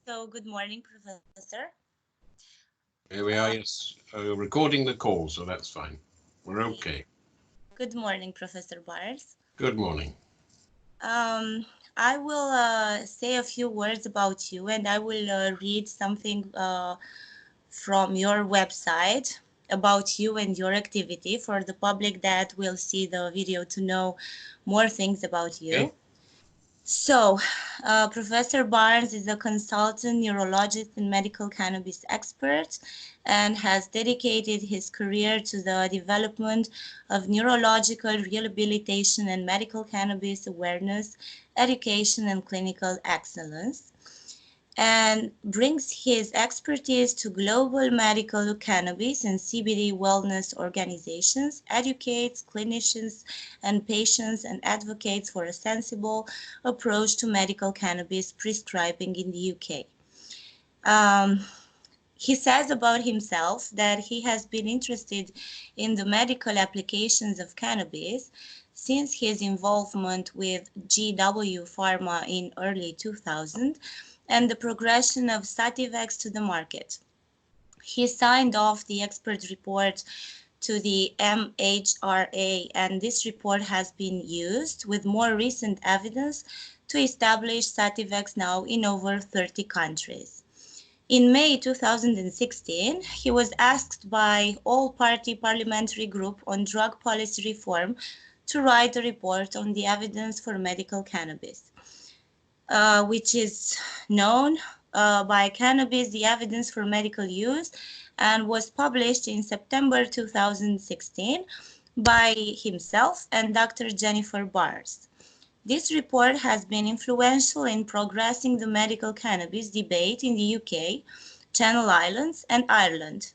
So, good morning, Professor. Here we are, yes. Recording the call, so that's fine. We're okay. Good morning, Professor Barnes. Good morning. I will say a few words about you, and I will read something from your website about you and your activity for the public that will see the video to know more things about you. Okay. So, Professor Barnes is a consultant neurologist and medical cannabis expert and has dedicated his career to the development of neurological rehabilitation and medical cannabis awareness, education, and clinical excellence, and brings his expertise to global medical cannabis and CBD wellness organizations, educates clinicians and patients, and advocates for a sensible approach to medical cannabis prescribing in the UK. He says about himself that he has been interested in the medical applications of cannabis since his involvement with GW Pharma in early 2000 and the progression of Sativex to the market. He signed off the expert report to the MHRA, and this report has been used with more recent evidence to establish Sativex now in over 30 countries. In May 2016, he was asked by All-Party Parliamentary Group on Drug Policy Reform to write a report on the evidence for medical cannabis, which is known by Cannabis, the Evidence for Medical Use, and was published in September 2016 by himself and Dr. Jennifer Barnes. This report has been influential in progressing the medical cannabis debate in the UK, Channel Islands, and Ireland.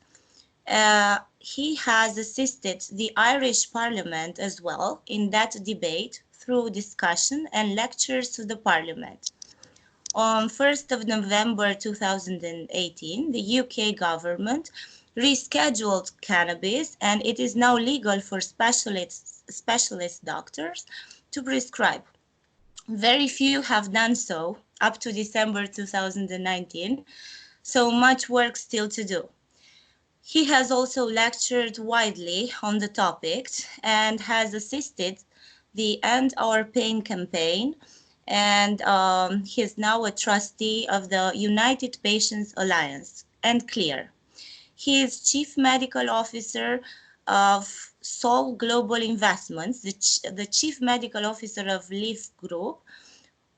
He has assisted the Irish Parliament as well in that debate through discussion and lectures to the Parliament. On 1st of November 2018, the UK government rescheduled cannabis, and it is now legal for specialist doctors to prescribe. Very few have done so up to December 2019, so much work still to do. He has also lectured widely on the topic and has assisted the End Our Pain campaign, and he is now a trustee of the United Patients Alliance and CLEAR. He is Chief Medical Officer of Sol Global Investments, the Chief Medical Officer of Leaf Group,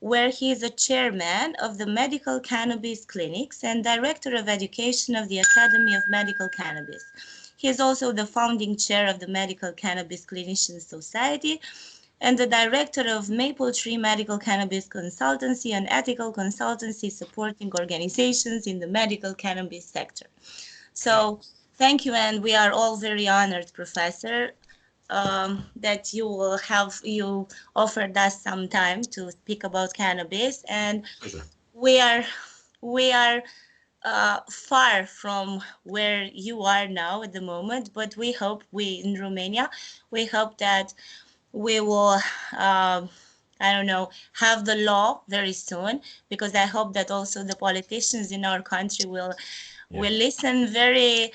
where he is a chairman of the Medical Cannabis Clinics and Director of Education of the Academy of Medical Cannabis. He is also the founding chair of the Medical Cannabis Clinicians Society and the director of Maple Tree Medical Cannabis Consultancy and ethical consultancy supporting organizations in the medical cannabis sector. So thank you, and we are all very honored, Professor, that you offered us some time to speak about cannabis, and we are far from where you are now at the moment, but we hope in Romania, we hope that we will have the law very soon, because I hope that also the politicians in our country will listen very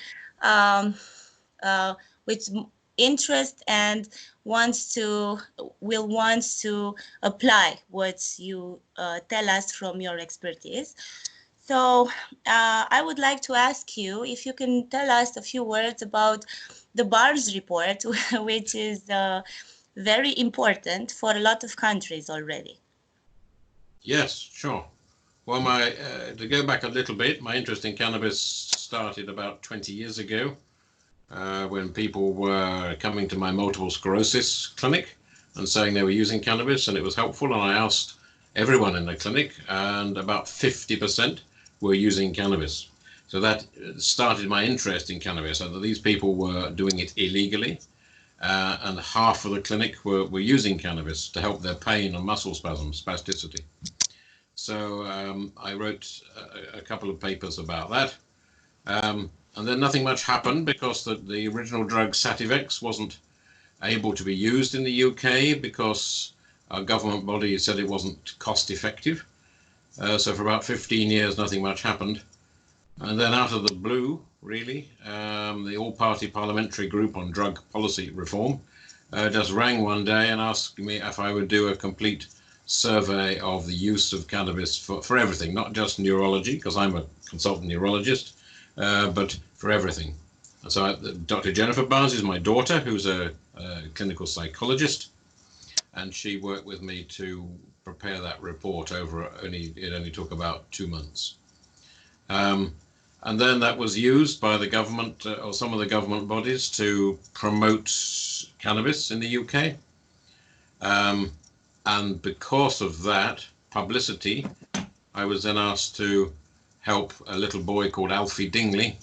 with interest and will want to apply what you tell us from your expertise. So I would like to ask you if you can tell us a few words about the Barnes report, which is very important for a lot of countries already. Yes, sure. Well, to go back a little bit, my interest in cannabis started about 20 years ago when people were coming to my multiple sclerosis clinic and saying they were using cannabis and it was helpful. And I asked everyone in the clinic, and about 50% were using cannabis. So that started my interest in cannabis, and that these people were doing it illegally. And half of the clinic were using cannabis to help their pain and muscle spasticity. So I wrote a couple of papers about that. And then nothing much happened because the original drug Sativex wasn't able to be used in the UK because our government body said it wasn't cost effective. So for about 15 years, nothing much happened. And then out of the blue, really, the all-party parliamentary group on drug policy reform just rang one day and asked me if I would do a complete survey of the use of cannabis for everything, not just neurology, because I'm a consultant neurologist, but for everything. And so Dr. Jennifer Barnes is my daughter, who's a clinical psychologist, and she worked with me to prepare that report over it only took about 2 months. And then that was used by the government or some of the government bodies to promote cannabis in the UK. And because of that publicity, I was then asked to help a little boy called Alfie Dingley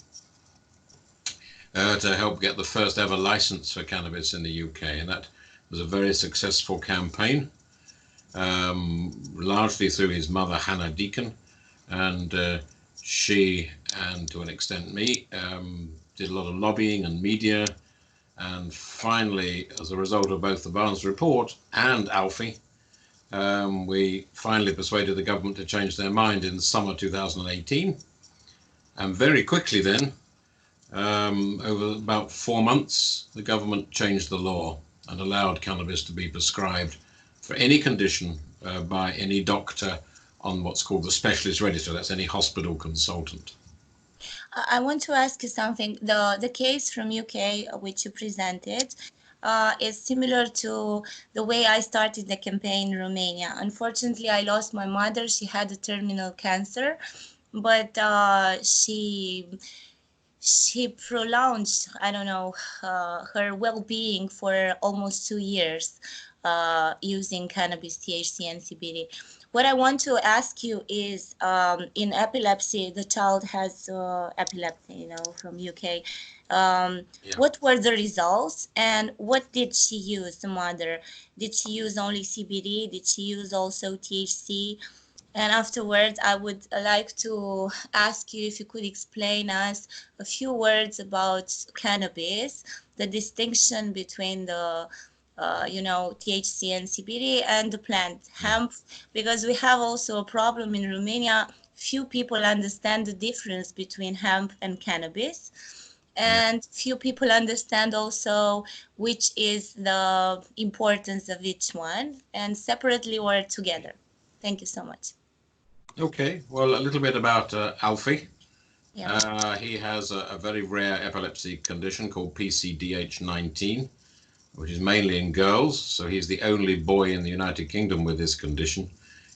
to help get the first ever license for cannabis in the UK. And that was a very successful campaign, largely through his mother, Hannah Deacon. And she, and to an extent me, did a lot of lobbying and media. And finally, as a result of both the Barnes report and Alfie, we finally persuaded the government to change their mind in summer 2018. And very quickly then, over about 4 months, the government changed the law and allowed cannabis to be prescribed for any condition by any doctor on what's called the specialist register. That's any hospital consultant. I want to ask you something. The case from UK which you presented is similar to the way I started the campaign in Romania. Unfortunately, I lost my mother. She had a terminal cancer, but she prolonged, I don't know, her well-being for almost 2 years using cannabis, THC, and CBD. What I want to ask you is, in epilepsy, the child has epilepsy, you know, from UK. What were the results, and what did she use, the mother? Did she use only CBD? Did she use also THC? And afterwards, I would like to ask you if you could explain us a few words about cannabis, the distinction between the THC and CBD and the plant hemp, because we have also a problem in Romania. Few people understand the difference between hemp and cannabis, and few people understand also which is the importance of each one, and separately or together. Thank you so much. Okay, well, a little bit about Alfie. Yeah. He has a very rare epilepsy condition called PCDH19, which is mainly in girls. So he's the only boy in the United Kingdom with this condition.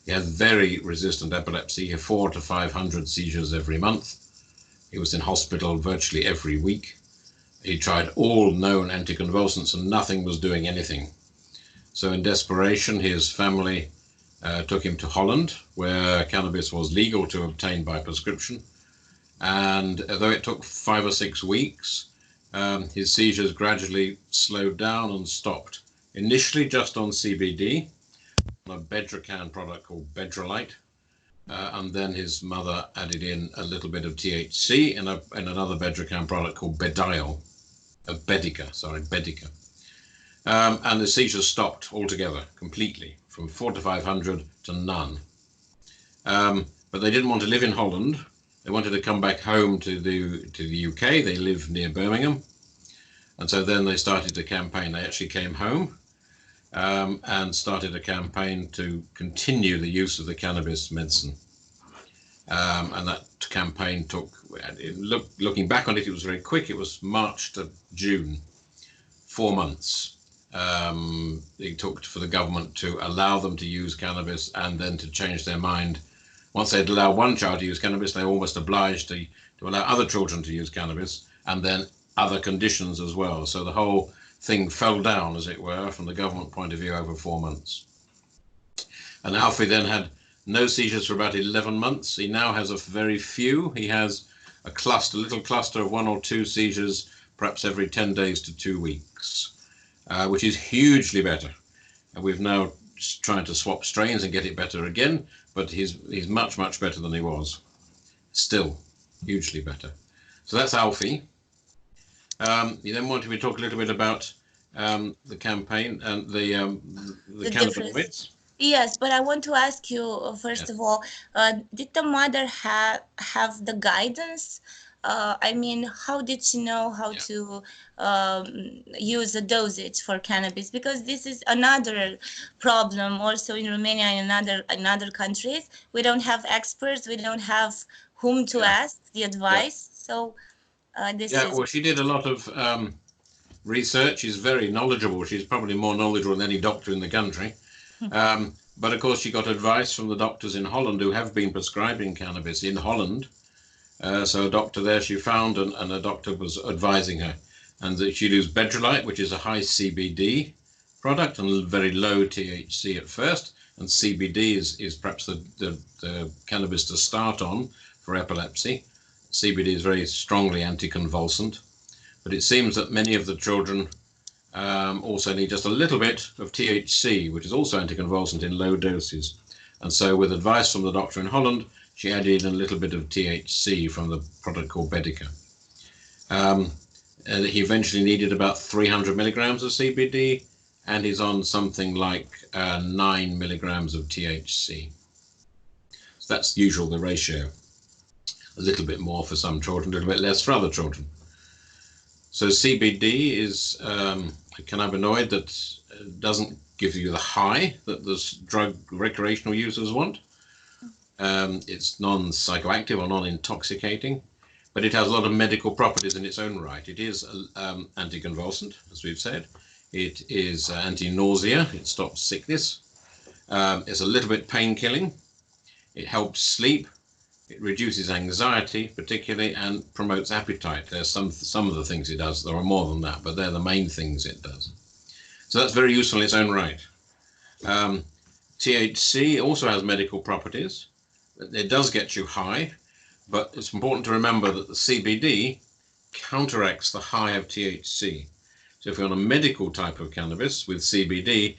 He has very resistant epilepsy. He has 400 to 500 seizures every month. He was in hospital virtually every week. He tried all known anticonvulsants and nothing was doing anything. So in desperation, his family took him to Holland, where cannabis was legal to obtain by prescription. And though it took 5 or 6 weeks, his seizures gradually slowed down and stopped. Initially just on CBD, on a Bedrocan product called Bedrolite, and then his mother added in a little bit of THC in another Bedrocan product called Bedica. And the seizures stopped altogether, completely, from 400 to 500 to none. But they didn't want to live in Holland. They wanted to come back home to the UK. They live near Birmingham. And so then they started a campaign. They actually came home and started a campaign to continue the use of the cannabis medicine. And that campaign took, looking back on it, it was very quick. It was March to June, 4 months. It took for the government to allow them to use cannabis and then to change their mind. Once they'd allow one child to use cannabis, they were almost obliged to allow other children to use cannabis, and then other conditions as well. So the whole thing fell down, as it were, from the government point of view over 4 months. And Alfie then had no seizures for about 11 months. He now has a very few. He has a little cluster of 1 or 2 seizures, perhaps every 10 days to 2 weeks, which is hugely better. And we've now trying to swap strains and get it better again, but he's much, much better than he was. Still hugely better. So that's Alfie. You then wanted me to talk a little bit about the campaign and the cannabinoids. Yes, but I want to ask you, first Yes. of all, did the mother have the guidance? I mean, how did she know how Yeah. to use the dosage for cannabis? Because this is another problem also in Romania and in other countries. We don't have experts. We don't have whom to Yeah. ask the Yeah. advice. So this Yeah. is. Well, she did a lot of research. She's very knowledgeable. She's probably more knowledgeable than any doctor in the country. But of course, she got advice from the doctors in Holland who have been prescribing cannabis in Holland. So a doctor there she found, and a doctor was advising her. And that she'd use Bedrolite, which is a high CBD product and very low THC at first. And CBD is perhaps the cannabis to start on for epilepsy. CBD is very strongly anticonvulsant. But it seems that many of the children also need just a little bit of THC, which is also anticonvulsant in low doses. And so with advice from the doctor in Holland, she added in a little bit of THC from the product called Bedica. He eventually needed about 300 milligrams of CBD, and he's on something like 9 milligrams of THC. So that's usual, the ratio. A little bit more for some children, a little bit less for other children. So CBD is a cannabinoid that doesn't give you the high that the drug recreational users want. It's non-psychoactive or non-intoxicating, but it has a lot of medical properties in its own right. It is anticonvulsant, as we've said. It is anti-nausea. It stops sickness. It's a little bit pain-killing. It helps sleep. It reduces anxiety, particularly, and promotes appetite. There's some of the things it does. There are more than that, but they're the main things it does. So that's very useful in its own right. THC also has medical properties. It does get you high, but it's important to remember that the CBD counteracts the high of THC. So if you're on a medical type of cannabis with CBD,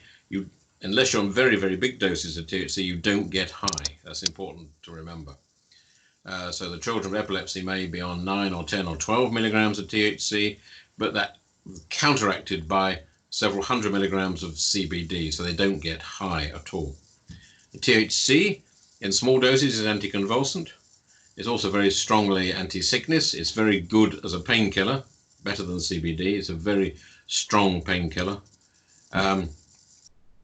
unless you're on very, very big doses of THC, you don't get high. That's important to remember. So the children with epilepsy may be on 9 or 10 or 12 milligrams of THC, but that counteracted by several hundred milligrams of CBD, so they don't get high at all. The THC in small doses is anticonvulsant. It's also very strongly anti-sickness. It's very good as a painkiller, better than CBD. It's a very strong painkiller. And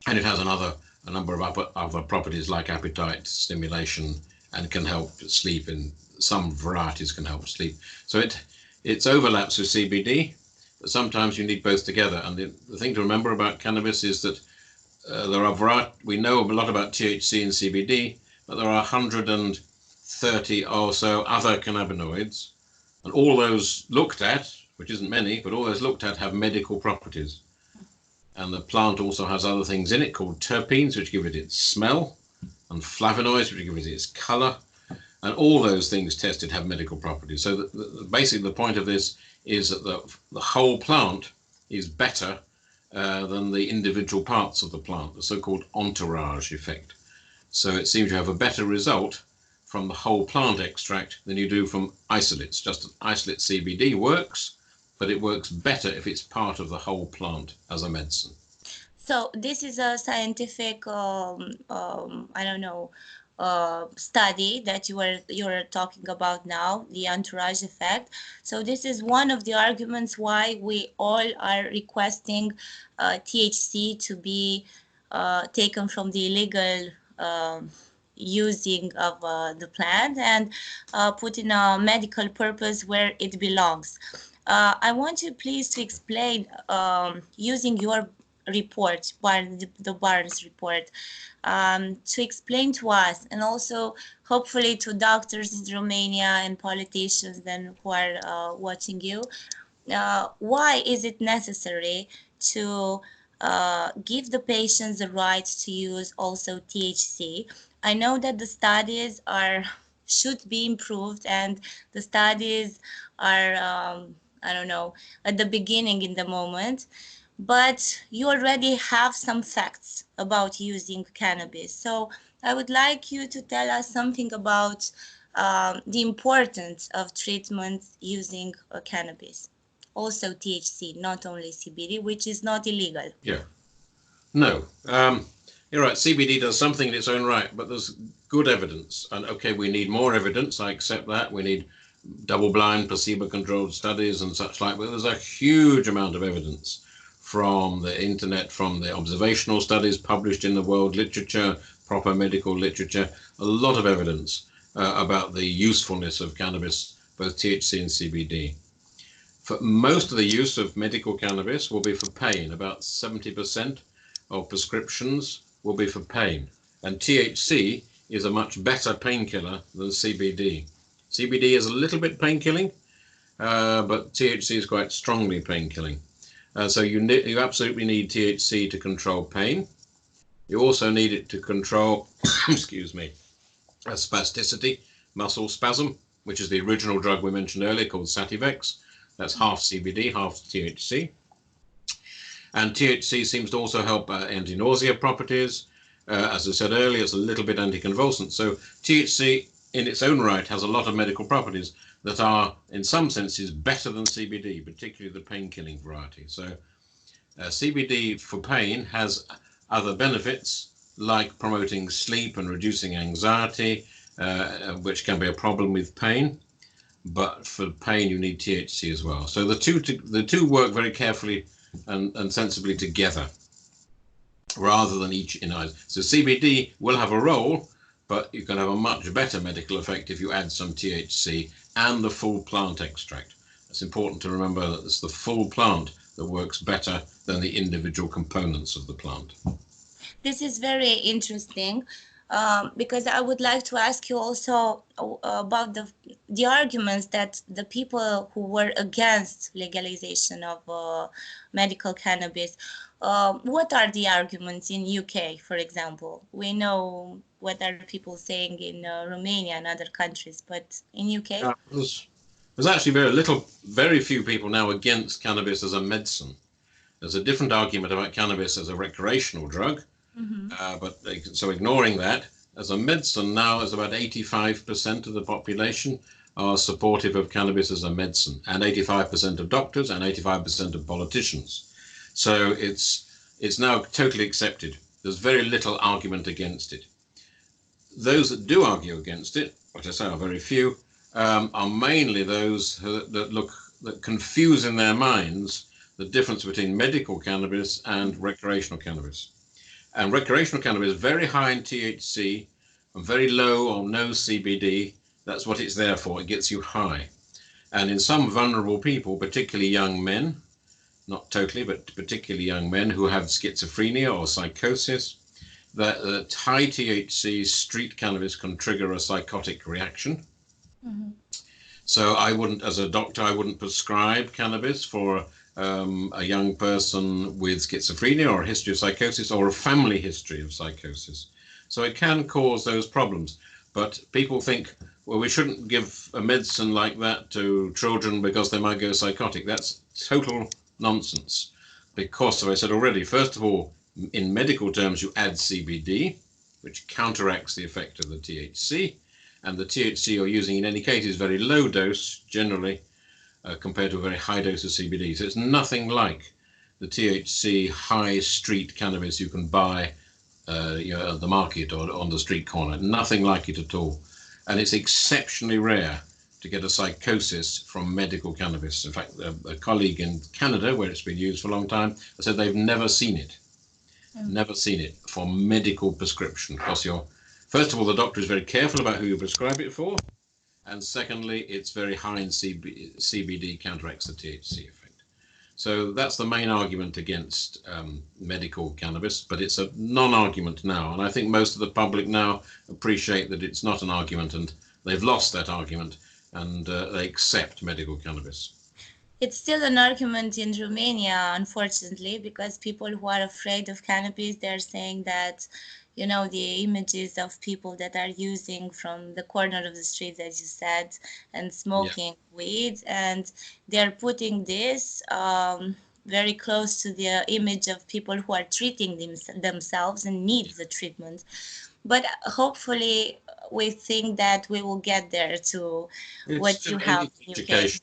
it has a number of other properties like appetite stimulation, and can help sleep. In some varieties can help sleep. So it overlaps with CBD, but sometimes you need both together. And the thing to remember about cannabis is that we know a lot about THC and CBD, but there are 130 or so other cannabinoids, and all those looked at, which isn't many, but all those looked at have medical properties. And the plant also has other things in it called terpenes, which give it its smell, and flavonoids, which give it its color. And all those things tested have medical properties. So basically the point of this is that the whole plant is better than the individual parts of the plant, the so-called entourage effect. So it seems you have a better result from the whole plant extract than you do from isolates. Just isolate CBD works, but it works better if it's part of the whole plant as a medicine. So this is a scientific, I don't know, study that you're talking about now, the entourage effect. So this is one of the arguments why we all are requesting THC to be taken from the illegal using of the plant and put in a medical purpose where it belongs. I want you please to explain using your report, the Barnes report, to explain to us and also hopefully to doctors in Romania and politicians then who are watching you, why is it necessary to give the patients the right to use also THC? I know that the studies should be improved and the studies are, I don't know, at the beginning in the moment, but you already have some facts about using cannabis. So I would like you to tell us something about the importance of treatments using cannabis. Also THC, not only CBD, which is not illegal. Yeah. No. you're right, CBD does something in its own right, but there's good evidence. And okay, we need more evidence. I accept that. We need double-blind, placebo-controlled studies and such like, but there's a huge amount of evidence from the internet, from the observational studies published in the world literature, proper medical literature, a lot of evidence about the usefulness of cannabis, both THC and CBD. For most of the use of medical cannabis will be for pain. About 70% of prescriptions will be for pain. And THC is a much better painkiller than CBD. CBD is a little bit painkilling, but THC is quite strongly painkilling. So you absolutely need THC to control pain. You also need it to control, excuse me, spasticity, muscle spasm, which is the original drug we mentioned earlier called Sativex. That's half CBD, half THC. And THC seems to also help anti-nausea properties. As I said earlier, it's a little bit anticonvulsant. So THC in its own right has a lot of medical properties that are, in some senses, better than CBD, particularly the pain-killing variety. So CBD for pain has other benefits, like promoting sleep and reducing anxiety, which can be a problem with pain. But for pain, you need THC as well. So the two work very carefully and sensibly together, rather than each in either. So CBD will have a role, but you can have a much better medical effect if you add some THC and the full plant extract. It's important to remember that it's the full plant that works better than the individual components of the plant. This is very interesting, because I would like to ask you also about the arguments that the people who were against legalization of medical cannabis, what are the arguments in UK, for example? We know what are people saying in Romania and other countries, but in UK? There's actually very few people now against cannabis as a medicine. There's a different argument about cannabis as a recreational drug, so ignoring that, as a medicine now, is about 85% of the population are supportive of cannabis as a medicine, and 85% of doctors and 85% of politicians. So it's now totally accepted. There's very little argument against it. Those that do argue against it, which I say are very few, are mainly those that confuse in their minds the difference between medical cannabis and recreational cannabis. And recreational cannabis is very high in THC and very low or no CBD. That's what it's there for. It gets you high. And in some vulnerable people, particularly young men, not totally, but particularly young men who have schizophrenia or psychosis, that high THC street cannabis can trigger a psychotic reaction. So I wouldn't, as a doctor, I wouldn't prescribe cannabis for a young person with schizophrenia or a history of psychosis or a family history of psychosis. So it can cause those problems. But people think, well, we shouldn't give a medicine like that to children because they might go psychotic. That's total nonsense. Because, as I said already, first of all, in medical terms, you add CBD, which counteracts the effect of the THC. And the THC you're using in any case is very low dose, generally, compared to a very high dose of CBD. So it's nothing like the THC high street cannabis you can buy at the market or on the street corner. Nothing like it at all. And it's exceptionally rare to get a psychosis from medical cannabis. In fact, a colleague in Canada, where it's been used for a long time, said they've never seen it. Never seen it for medical prescription. Because first of all, the doctor is very careful about who you prescribe it for. And secondly, it's very high in CBD, counteracts the THC effect. So that's the main argument against medical cannabis, but it's a non-argument now. And I think most of the public now appreciate that it's not an argument, and they've lost that argument, and they accept medical cannabis. It's still an argument in Romania, unfortunately, because people who are afraid of cannabis, they're saying that, you know, the images of people that are using from the corner of the street, as you said, and smoking weed, and they're putting this very close to the image of people who are treating themselves and need the treatment. But hopefully we think that we will get there to what you have in education.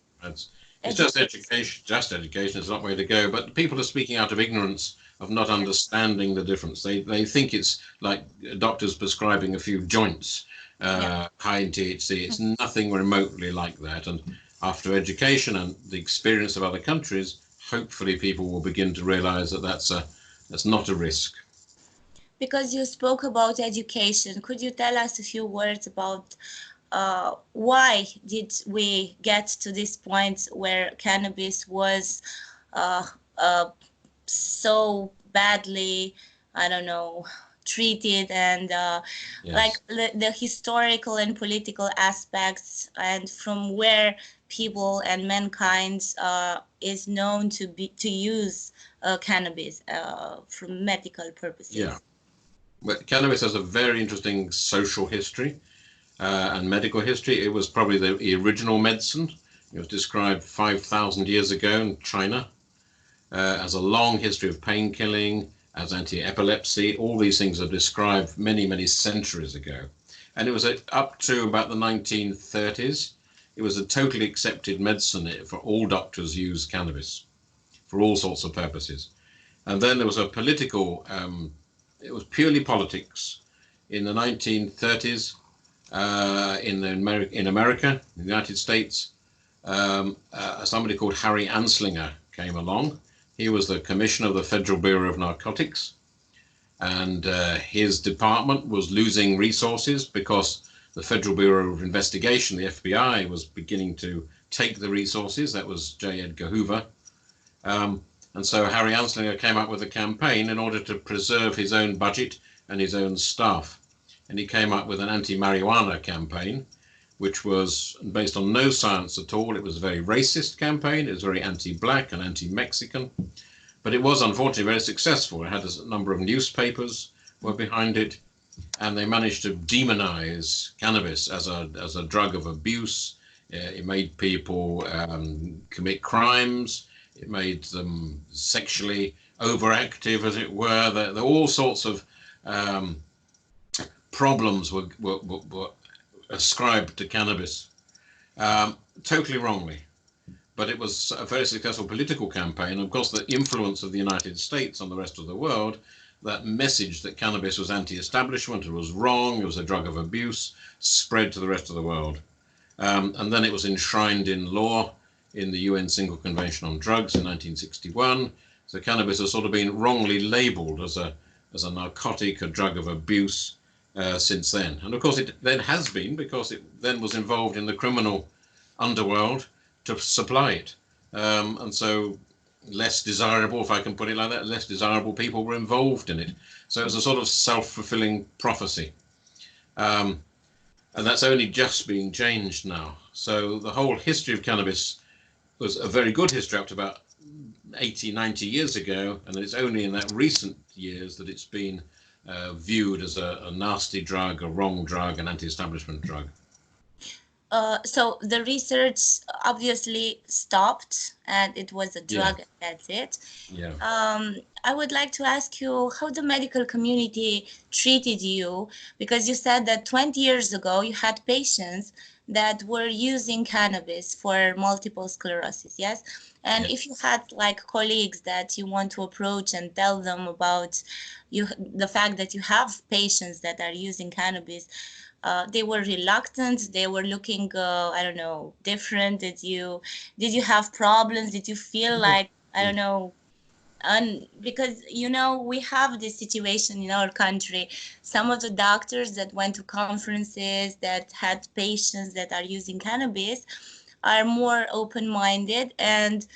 It's just education. It's not the way to go. But people are speaking out of ignorance of not understanding the difference. They think it's like doctors prescribing a few joints, high in THC. It's nothing remotely like that. And after education and the experience of other countries, hopefully people will begin to realize that that's not a risk. Because you spoke about education, could you tell us a few words about why did we get to this point where cannabis was so badly, I don't know, treated, and Yes. like the historical and political aspects, and from where people and mankind is known to use cannabis for medical purposes. Yeah. But cannabis has a very interesting social history and medical history. It was probably the original medicine. It was described 5,000 years ago in China, as a long history of pain killing, as anti-epilepsy. All these things are described many, many centuries ago. And it was up to about the 1930s. It was a totally accepted medicine for all doctors use cannabis for all sorts of purposes. And then there was a political, it was purely politics. In the 1930s, in America, in the United States, somebody called Harry Anslinger came along. He was the commissioner of the Federal Bureau of Narcotics, and his department was losing resources because the Federal Bureau of Investigation, the FBI, was beginning to take the resources. That was J. Edgar Hoover. And so Harry Anslinger came up with a campaign in order to preserve his own budget and his own staff. And he came up with an anti-marijuana campaign, which was based on no science at all. It was a very racist campaign. It was very anti-black and anti-Mexican. But it was unfortunately very successful. It had a number of newspapers were behind it, and they managed to demonize cannabis as a drug of abuse. It made people commit crimes. It made them sexually overactive, as it were. There all sorts of problems were ascribed to cannabis, totally wrongly. But it was a very successful political campaign. Of course, the influence of the United States on the rest of the world, that message that cannabis was anti-establishment, it was wrong, it was a drug of abuse, spread to the rest of the world. And then it was enshrined in law in the UN Single Convention on Drugs in 1961. So cannabis has sort of been wrongly labeled as a narcotic, a drug of abuse since then. And of course it then has been, because it then was involved in the criminal underworld to supply it. And so less desirable, if I can put it like that, less desirable people were involved in it. So it was a sort of self-fulfilling prophecy. And that's only just being changed now. So the whole history of cannabis was a very good history up to about 80, 90 years ago, and it's only in that recent years that it's been viewed as a nasty drug, a wrong drug, an anti-establishment drug. So the research obviously stopped, and it was a drug, and that's it. Yeah. I would like to ask you how the medical community treated you, because you said that 20 years ago you had patients that were using cannabis for multiple sclerosis, yes? And if you had like colleagues that you want to approach and tell them about the fact that you have patients that are using cannabis, they were reluctant, they were looking, I don't know, different. Did you have problems? Did you feel like, I don't know, because, you know, we have this situation in our country. Some of the doctors that went to conferences that had patients that are using cannabis are more open-minded, and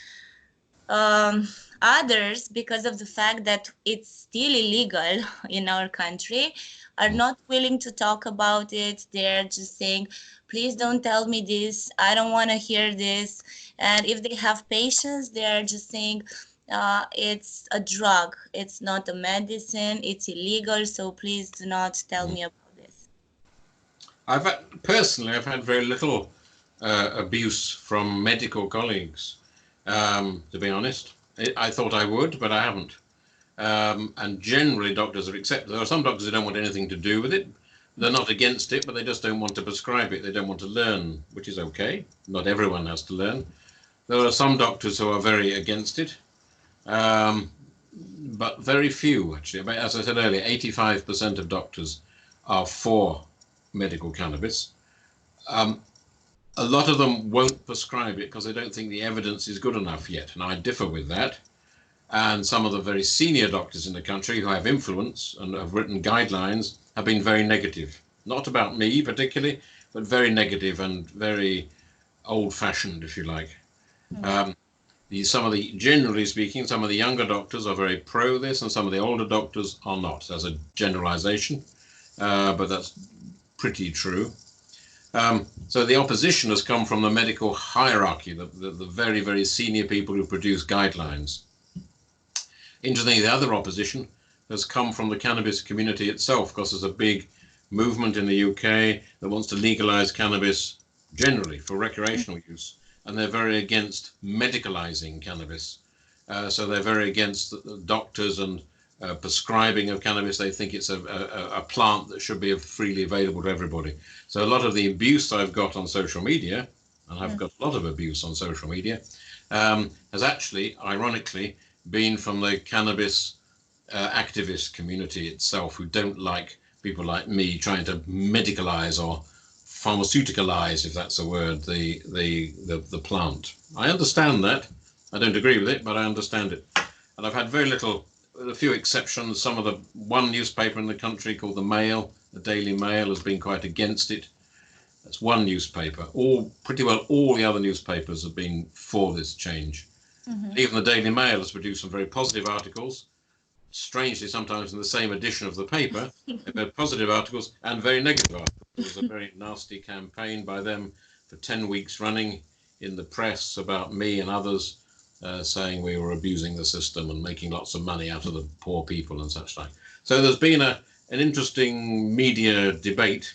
others, because of the fact that it's still illegal in our country, are not willing to talk about it. They're just saying, please don't tell me this, I don't want to hear this. And if they have patients, they're just saying, it's a drug, it's not a medicine, it's illegal, so please do not tell me about this. Personally, I've had very little abuse from medical colleagues, to be honest. I thought I would, but I haven't. And generally doctors have accepted. There are some doctors who don't want anything to do with it. They're not against it, but they just don't want to prescribe it. They don't want to learn, which is okay. Not everyone has to learn. There are some doctors who are very against it. but very few, actually. As I said earlier, 85% of doctors are for medical cannabis. A lot of them won't prescribe it because they don't think the evidence is good enough yet, and I differ with that. And some of the very senior doctors in the country who have influence and have written guidelines have been very negative. Not about me particularly, but very negative and very old-fashioned, if you like. Generally speaking, some of the younger doctors are very pro this, and some of the older doctors are not. As a generalization, but that's pretty true. So the opposition has come from the medical hierarchy, the very, very senior people who produce guidelines. Interestingly, the other opposition has come from the cannabis community itself, because there's a big movement in the UK that wants to legalize cannabis generally for recreational use, and they're very against medicalizing cannabis. So they're very against the doctors and prescribing of cannabis. They think it's a plant that should be freely available to everybody. So a lot of the abuse I've got on social media, and I've got a lot of abuse on social media, has actually, ironically, been from the cannabis activist community itself, who don't like people like me trying to medicalize or pharmaceuticalize, if that's a word, the plant. I understand that. I don't agree with it, but I understand it. And I've had very little, a few exceptions. One newspaper in the country called the Mail, the Daily Mail, has been quite against it. That's one newspaper. Pretty well all the other newspapers have been for this change. Even the Daily Mail has produced some very positive articles, strangely sometimes in the same edition of the paper. They've had positive articles and very negative articles. There was a very nasty campaign by them for 10 weeks running in the press about me and others, saying we were abusing the system and making lots of money out of the poor people and such like. So there's been an interesting media debate,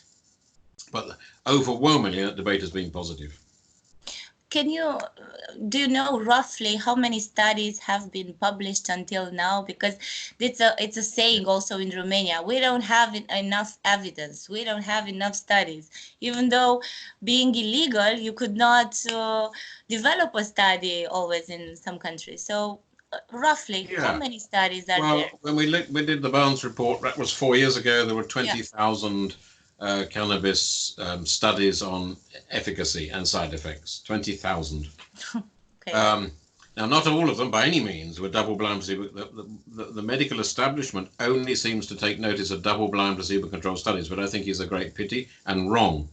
but overwhelmingly that debate has been positive. Do you know roughly how many studies have been published until now? Because it's a saying also in Romania. We don't have enough evidence. We don't have enough studies. Even though being illegal, you could not develop a study always in some countries. So roughly, how many studies are there? When we did the Barnes report, that was 4 years ago, there were 20,000 cannabis studies on efficacy and side effects. 20,000. Okay. Now, not all of them by any means were double-blind placebo. The medical establishment only seems to take notice of double-blind placebo-controlled studies, but I think is a great pity and wrong.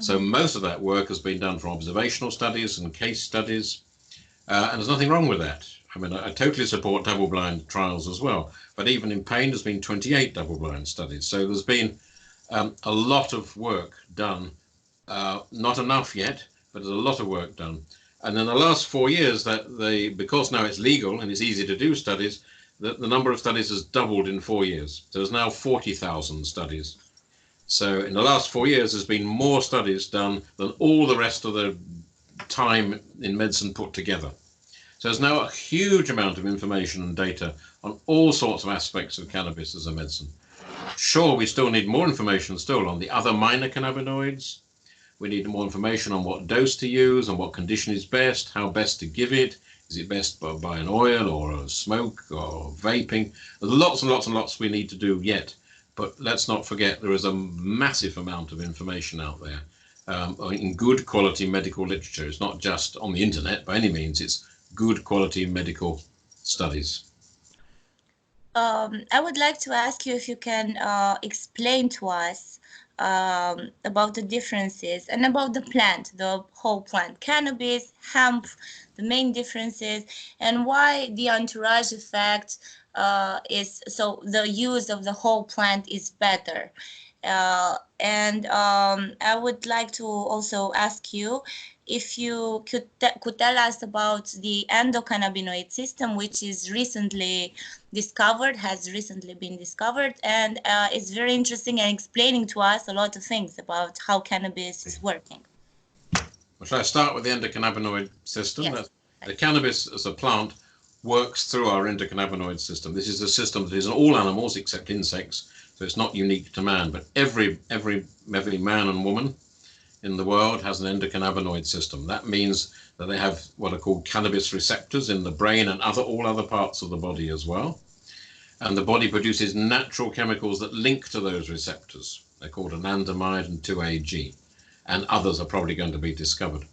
So most of that work has been done from observational studies and case studies, and there's nothing wrong with that. I mean, I totally support double-blind trials as well, but even in pain, there's been 28 double-blind studies. So there's been a lot of work done, not enough yet, but there's a lot of work done. And in the last 4 years, because now it's legal and it's easy to do studies, the number of studies has doubled in 4 years. So there's now 40,000 studies. So in the last 4 years, there's been more studies done than all the rest of the time in medicine put together. So there's now a huge amount of information and data on all sorts of aspects of cannabis as a medicine. Sure, we still need more information on the other minor cannabinoids. We need more information on what dose to use and what condition is best, how best to give it. Is it best by an oil or a smoke or vaping? There's lots and lots and lots we need to do yet. But let's not forget there is a massive amount of information out there in good quality medical literature. It's not just on the internet by any means. It's good quality medical studies. I would like to ask you if you can explain to us about the differences and about the plant, the whole plant, cannabis, hemp, the main differences, and why the entourage effect the use of the whole plant is better. I would like to also ask you if you could tell us about the endocannabinoid system, which is has recently been discovered, and it's very interesting and explaining to us a lot of things about how cannabis is working. Well, shall I start with the endocannabinoid system? Yes. The cannabis as a plant works through our endocannabinoid system. This is a system that is in all animals except insects, so it's not unique to man, but every man and woman in the world has an endocannabinoid system. That means that they have what are called cannabis receptors in the brain and all other parts of the body as well. And the body produces natural chemicals that link to those receptors. They're called anandamide and 2-AG, and others are probably going to be discovered.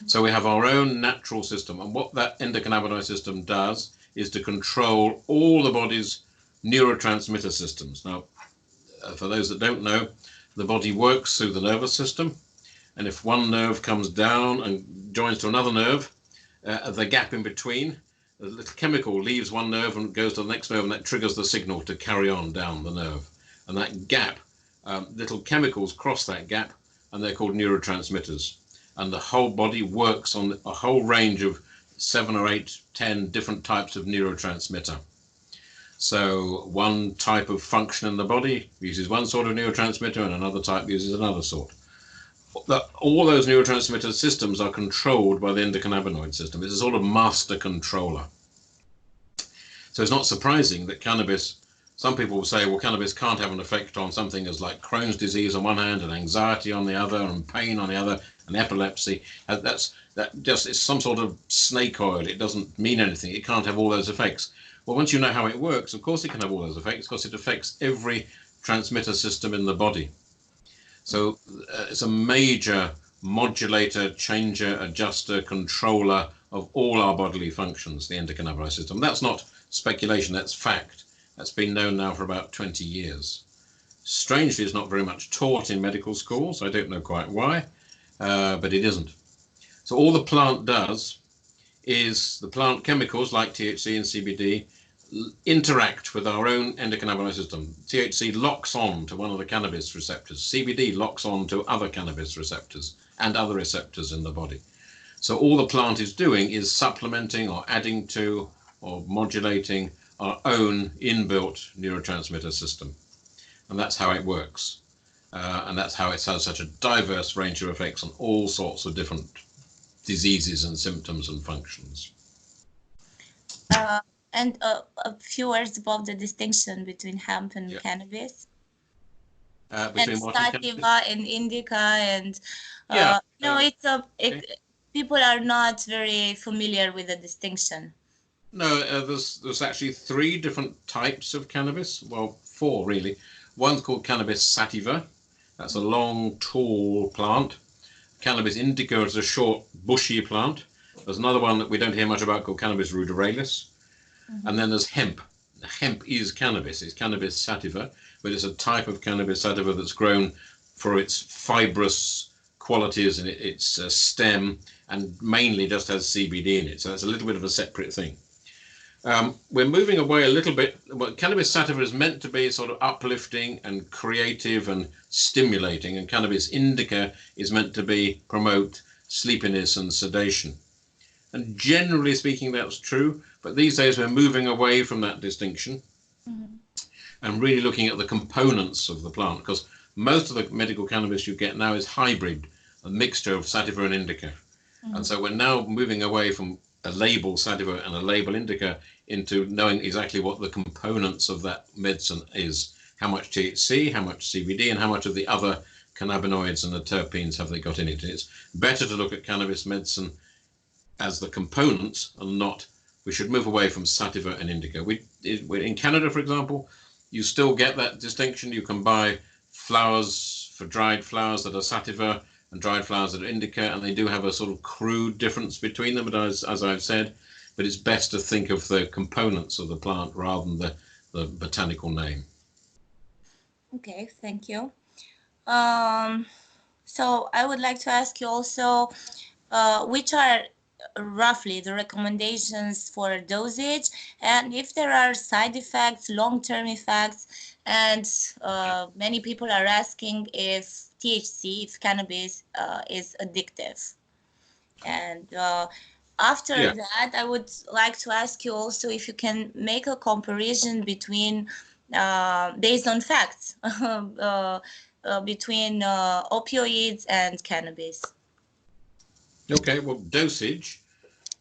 So we have our own natural system, and what that endocannabinoid system does is to control all the body's neurotransmitter systems. Now, for those that don't know, the body works through the nervous system, and if one nerve comes down and joins to another nerve, the gap in between, a little chemical leaves one nerve and goes to the next nerve, and that triggers the signal to carry on down the nerve. And that gap, little chemicals cross that gap, and they're called neurotransmitters. And the whole body works on a whole range of 7 or 8, 10 different types of neurotransmitter. So one type of function in the body uses one sort of neurotransmitter, and another type uses another sort. All those neurotransmitter systems are controlled by the endocannabinoid system. It's a sort of master controller. So it's not surprising that cannabis, some people will say, well, cannabis can't have an effect on something as like Crohn's disease on one hand, and anxiety on the other, and pain on the other, and epilepsy. It's some sort of snake oil. It doesn't mean anything. It can't have all those effects. Well, once you know how it works, of course it can have all those effects, because it affects every transmitter system in the body. So it's a major modulator, changer, adjuster, controller of all our bodily functions, the endocannabinoid system. That's not speculation, that's fact. That's been known now for about 20 years. Strangely, it's not very much taught in medical schools. I don't know quite why, but it isn't. So all the plant does is the plant chemicals like THC and CBD interact with our own endocannabinoid system. THC locks on to one of the cannabis receptors. CBD locks on to other cannabis receptors and other receptors in the body. So all the plant is doing is supplementing or adding to or modulating our own inbuilt neurotransmitter system. And that's how it works. And that's how it has such a diverse range of effects on all sorts of different diseases and symptoms and functions. And a few words about the distinction between hemp and cannabis. Between and sativa and indica and people are not very familiar with the distinction. No, there's actually 3 different types of cannabis. Well, 4 really. One's called cannabis sativa. That's a long, tall plant. Cannabis indica is a short, bushy plant. There's another one that we don't hear much about called cannabis ruderalis. And then there's hemp. Hemp is cannabis. It's cannabis sativa, but it's a type of cannabis sativa that's grown for its fibrous qualities and its stem, and mainly just has CBD in it. So it's a little bit of a separate thing. We're moving away a little bit. Well, cannabis sativa is meant to be sort of uplifting and creative and stimulating, and cannabis indica is meant to promote sleepiness and sedation. And generally speaking, that's true. But these days we're moving away from that distinction and really looking at the components of the plant, because most of the medical cannabis you get now is hybrid, a mixture of sativa and indica. And so we're now moving away from a label sativa and a label indica into knowing exactly what the components of that medicine is. How much THC, how much CBD, and how much of the other cannabinoids and the terpenes have they got in it. It's better to look at cannabis medicine as the components and not. We should move away from sativa and indica. In Canada, for example, you still get that distinction. You can buy flowers for dried flowers that are sativa and dried flowers that are indica, and they do have a sort of crude difference between them, but as I've said, but it's best to think of the components of the plant rather than the botanical name. Okay, thank you. So I would like to ask you also, which are roughly the recommendations for dosage, and if there are side effects, long-term effects, and many people are asking if THC, if cannabis is addictive. And after that, I would like to ask you also if you can make a comparison between, based on facts, between opioids and cannabis. Okay, well, dosage,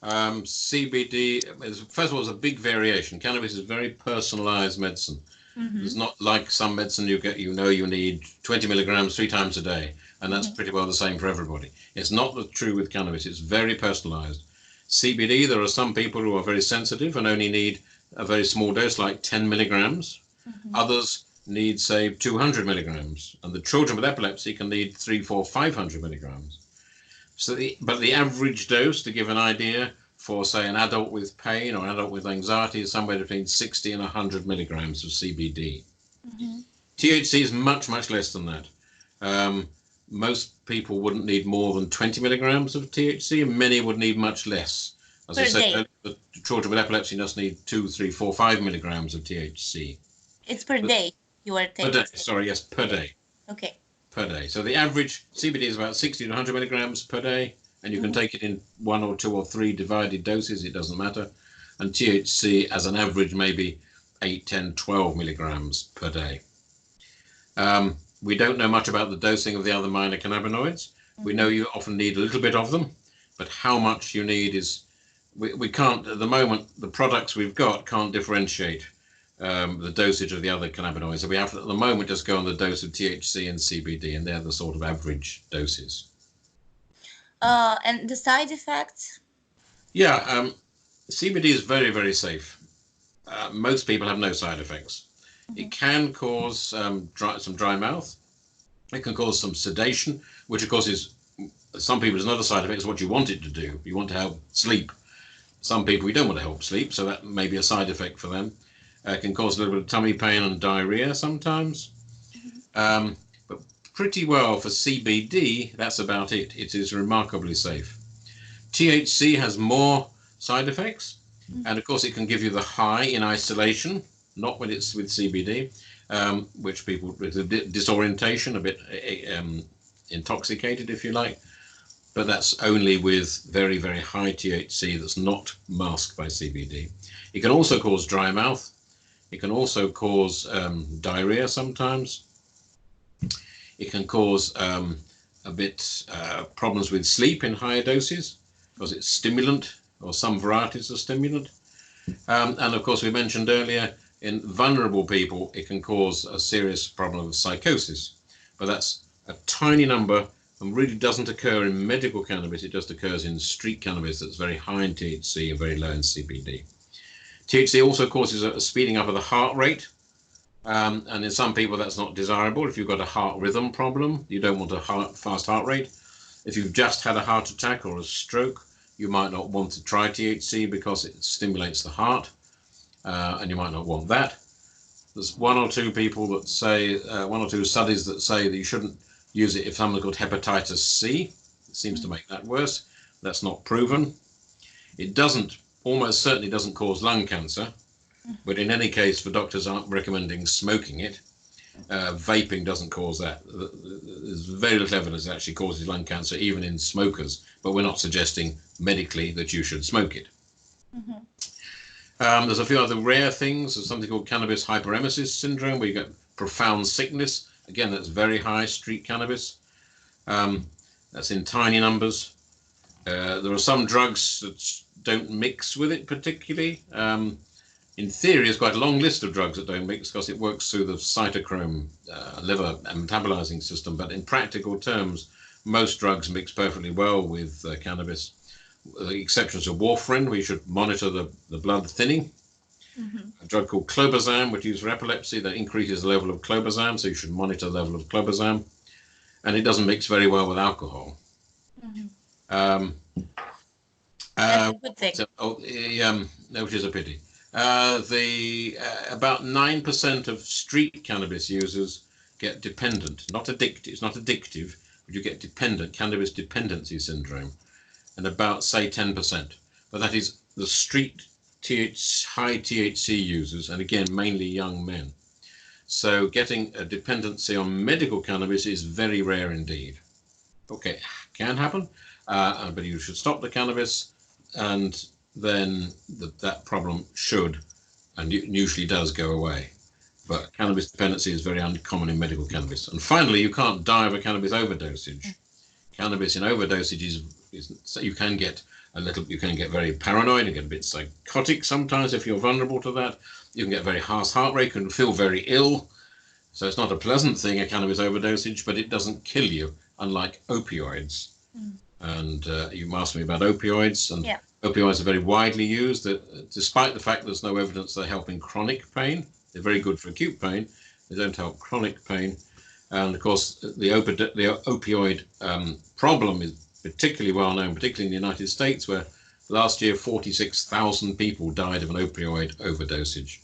CBD, first of all, there's a big variation. Cannabis is very personalized medicine. It's not like some medicine you need 20 milligrams 3 times a day, and that's pretty well the same for everybody. It's not true with cannabis. It's very personalized. CBD, there are some people who are very sensitive and only need a very small dose, like 10 milligrams. Others need, say, 200 milligrams. And the children with epilepsy can need 300, 400, 500 milligrams. So but the average dose, to give an idea, for, say, an adult with pain or an adult with anxiety is somewhere between 60 and 100 milligrams of CBD. THC is much, much less than that. Most people wouldn't need more than 20 milligrams of THC, and many would need much less. As I said earlier, the children with epilepsy just need 2, 3, 4, 5 milligrams of THC. It's per day you are taking. Per day, sorry, yes, per day. Okay. Per day. So the average CBD is about 60 to 100 milligrams per day, and you can take it in 1 or 2 or 3 divided doses, it doesn't matter. And THC as an average maybe 8, 10, 12 milligrams per day. We don't know much about the dosing of the other minor cannabinoids. We know you often need a little bit of them, but how much you need is, we can't, at the moment, the products we've got can't differentiate the dosage of the other cannabinoids. So we have to, at the moment, just go on the dose of THC and CBD, and they're the sort of average doses. And the side effects? Yeah, CBD is very, very safe. Most people have no side effects. It can cause some dry mouth. It can cause some sedation, which of course is, some people, another side effect is what you want it to do. You want to help sleep. Some people we don't want to help sleep, so that may be a side effect for them. It can cause a little bit of tummy pain and diarrhea sometimes. But pretty well for CBD, that's about it. It is remarkably safe. THC has more side effects, and of course it can give you the high in isolation, not when it's with CBD, which people with a disorientation, a bit intoxicated, if you like. But that's only with very, very high THC that's not masked by CBD. It can also cause dry mouth. It can also cause diarrhea sometimes. It can cause a bit problems with sleep in higher doses because it's stimulant, or some varieties of stimulant. And of course, we mentioned earlier, in vulnerable people, it can cause a serious problem of psychosis. But that's a tiny number and really doesn't occur in medical cannabis. It just occurs in street cannabis that's very high in THC and very low in CBD. THC also causes a speeding up of the heart rate. And in some people, that's not desirable. If you've got a heart rhythm problem, you don't want a fast heart rate. If you've just had a heart attack or a stroke, you might not want to try THC because it stimulates the heart. And you might not want that. There's 1 or 2 people that say, 1 or 2 studies that say that you shouldn't use it if someone's got hepatitis C. It seems to make that worse. That's not proven. It doesn't, almost certainly doesn't cause lung cancer, but in any case, the doctors aren't recommending smoking it. Vaping doesn't cause that. There's very little evidence it actually causes lung cancer, even in smokers, but we're not suggesting medically that you should smoke it. There's a few other rare things. There's something called cannabis hyperemesis syndrome, where you get profound sickness. Again, that's very high street cannabis. That's in tiny numbers. There are some drugs that don't mix with it particularly. In theory, there's quite a long list of drugs that don't mix because it works through the cytochrome liver metabolizing system. But in practical terms, most drugs mix perfectly well with cannabis. The exceptions are warfarin, where you should monitor the blood thinning. A drug called clobazam, which is used for epilepsy, that increases the level of clobazam, so you should monitor the level of clobazam. And it doesn't mix very well with alcohol. That's a good thing. Which is a pity. About 9% of street cannabis users get dependent, not addictive. It's not addictive, but you get dependent, cannabis dependency syndrome. And about, say, 10%. But that is the street high THC users, and again, mainly young men. So getting a dependency on medical cannabis is very rare indeed. Okay, can happen, but you should stop the cannabis, and then that problem should, and usually does, go away. But cannabis dependency is very uncommon in medical cannabis. And finally, you can't die of a cannabis overdosage. Cannabis in overdosage so you can get very paranoid and get a bit psychotic sometimes if you're vulnerable to that. You can get very fast heart rate, and feel very ill. So it's not a pleasant thing, a cannabis overdosage, but it doesn't kill you, unlike opioids. And you asked me about opioids, and Yeah. opioids are very widely used, despite the fact there's no evidence they help in chronic pain. They're very good for acute pain. They don't help chronic pain. And of course, the opioid problem is particularly well known, particularly in the United States, where last year 46,000 people died of an opioid overdosage,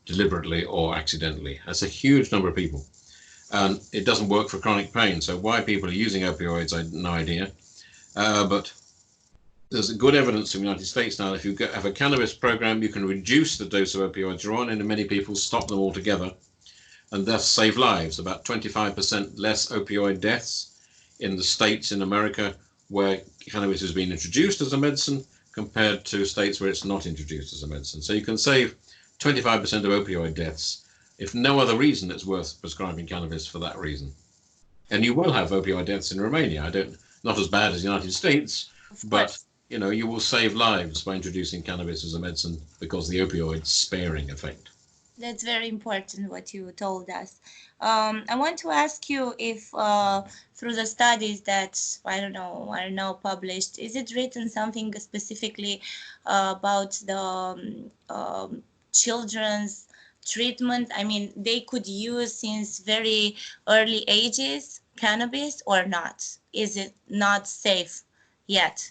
deliberately or accidentally. That's a huge number of people. And it doesn't work for chronic pain. So why people are using opioids, I have no idea. But there's good evidence in the United States now that if you have a cannabis program, you can reduce the dose of opioids you're on, and many people stop them altogether, and thus save lives. About 25% less opioid deaths in the states in America where cannabis has been introduced as a medicine compared to states where it's not introduced as a medicine. So you can save 25% of opioid deaths. If no other reason, it's worth prescribing cannabis for that reason. And you will have opioid deaths in Romania. Not as bad as the United States, but you know, you will save lives by introducing cannabis as a medicine because of the opioid sparing effect. That's very important what you told us. I want to ask you if through the studies that I don't know are now published, is it written something specifically about the children's treatment? I mean, they could use since very early ages cannabis or not? Is it not safe yet?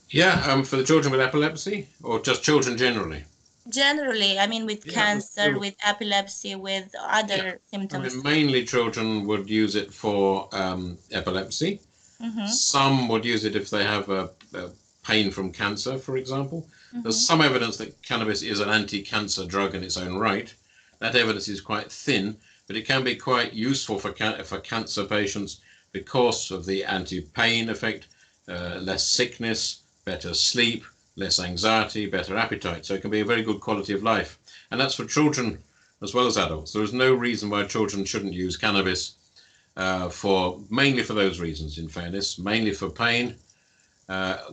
Yeah, for the children with epilepsy, or just children generally? Generally, I mean, with Yeah, cancer, with epilepsy, with other symptoms. I mean, mainly children would use it for epilepsy. Some would use it if they have a pain from cancer, for example. There's some evidence that cannabis is an anti-cancer drug in its own right. That evidence is quite thin, but it can be quite useful for cancer patients because of the anti-pain effect, less sickness, better sleep, less anxiety, better appetite. So it can be a very good quality of life. And that's for children as well as adults. There is no reason why children shouldn't use cannabis mainly for those reasons, in fairness, mainly for pain,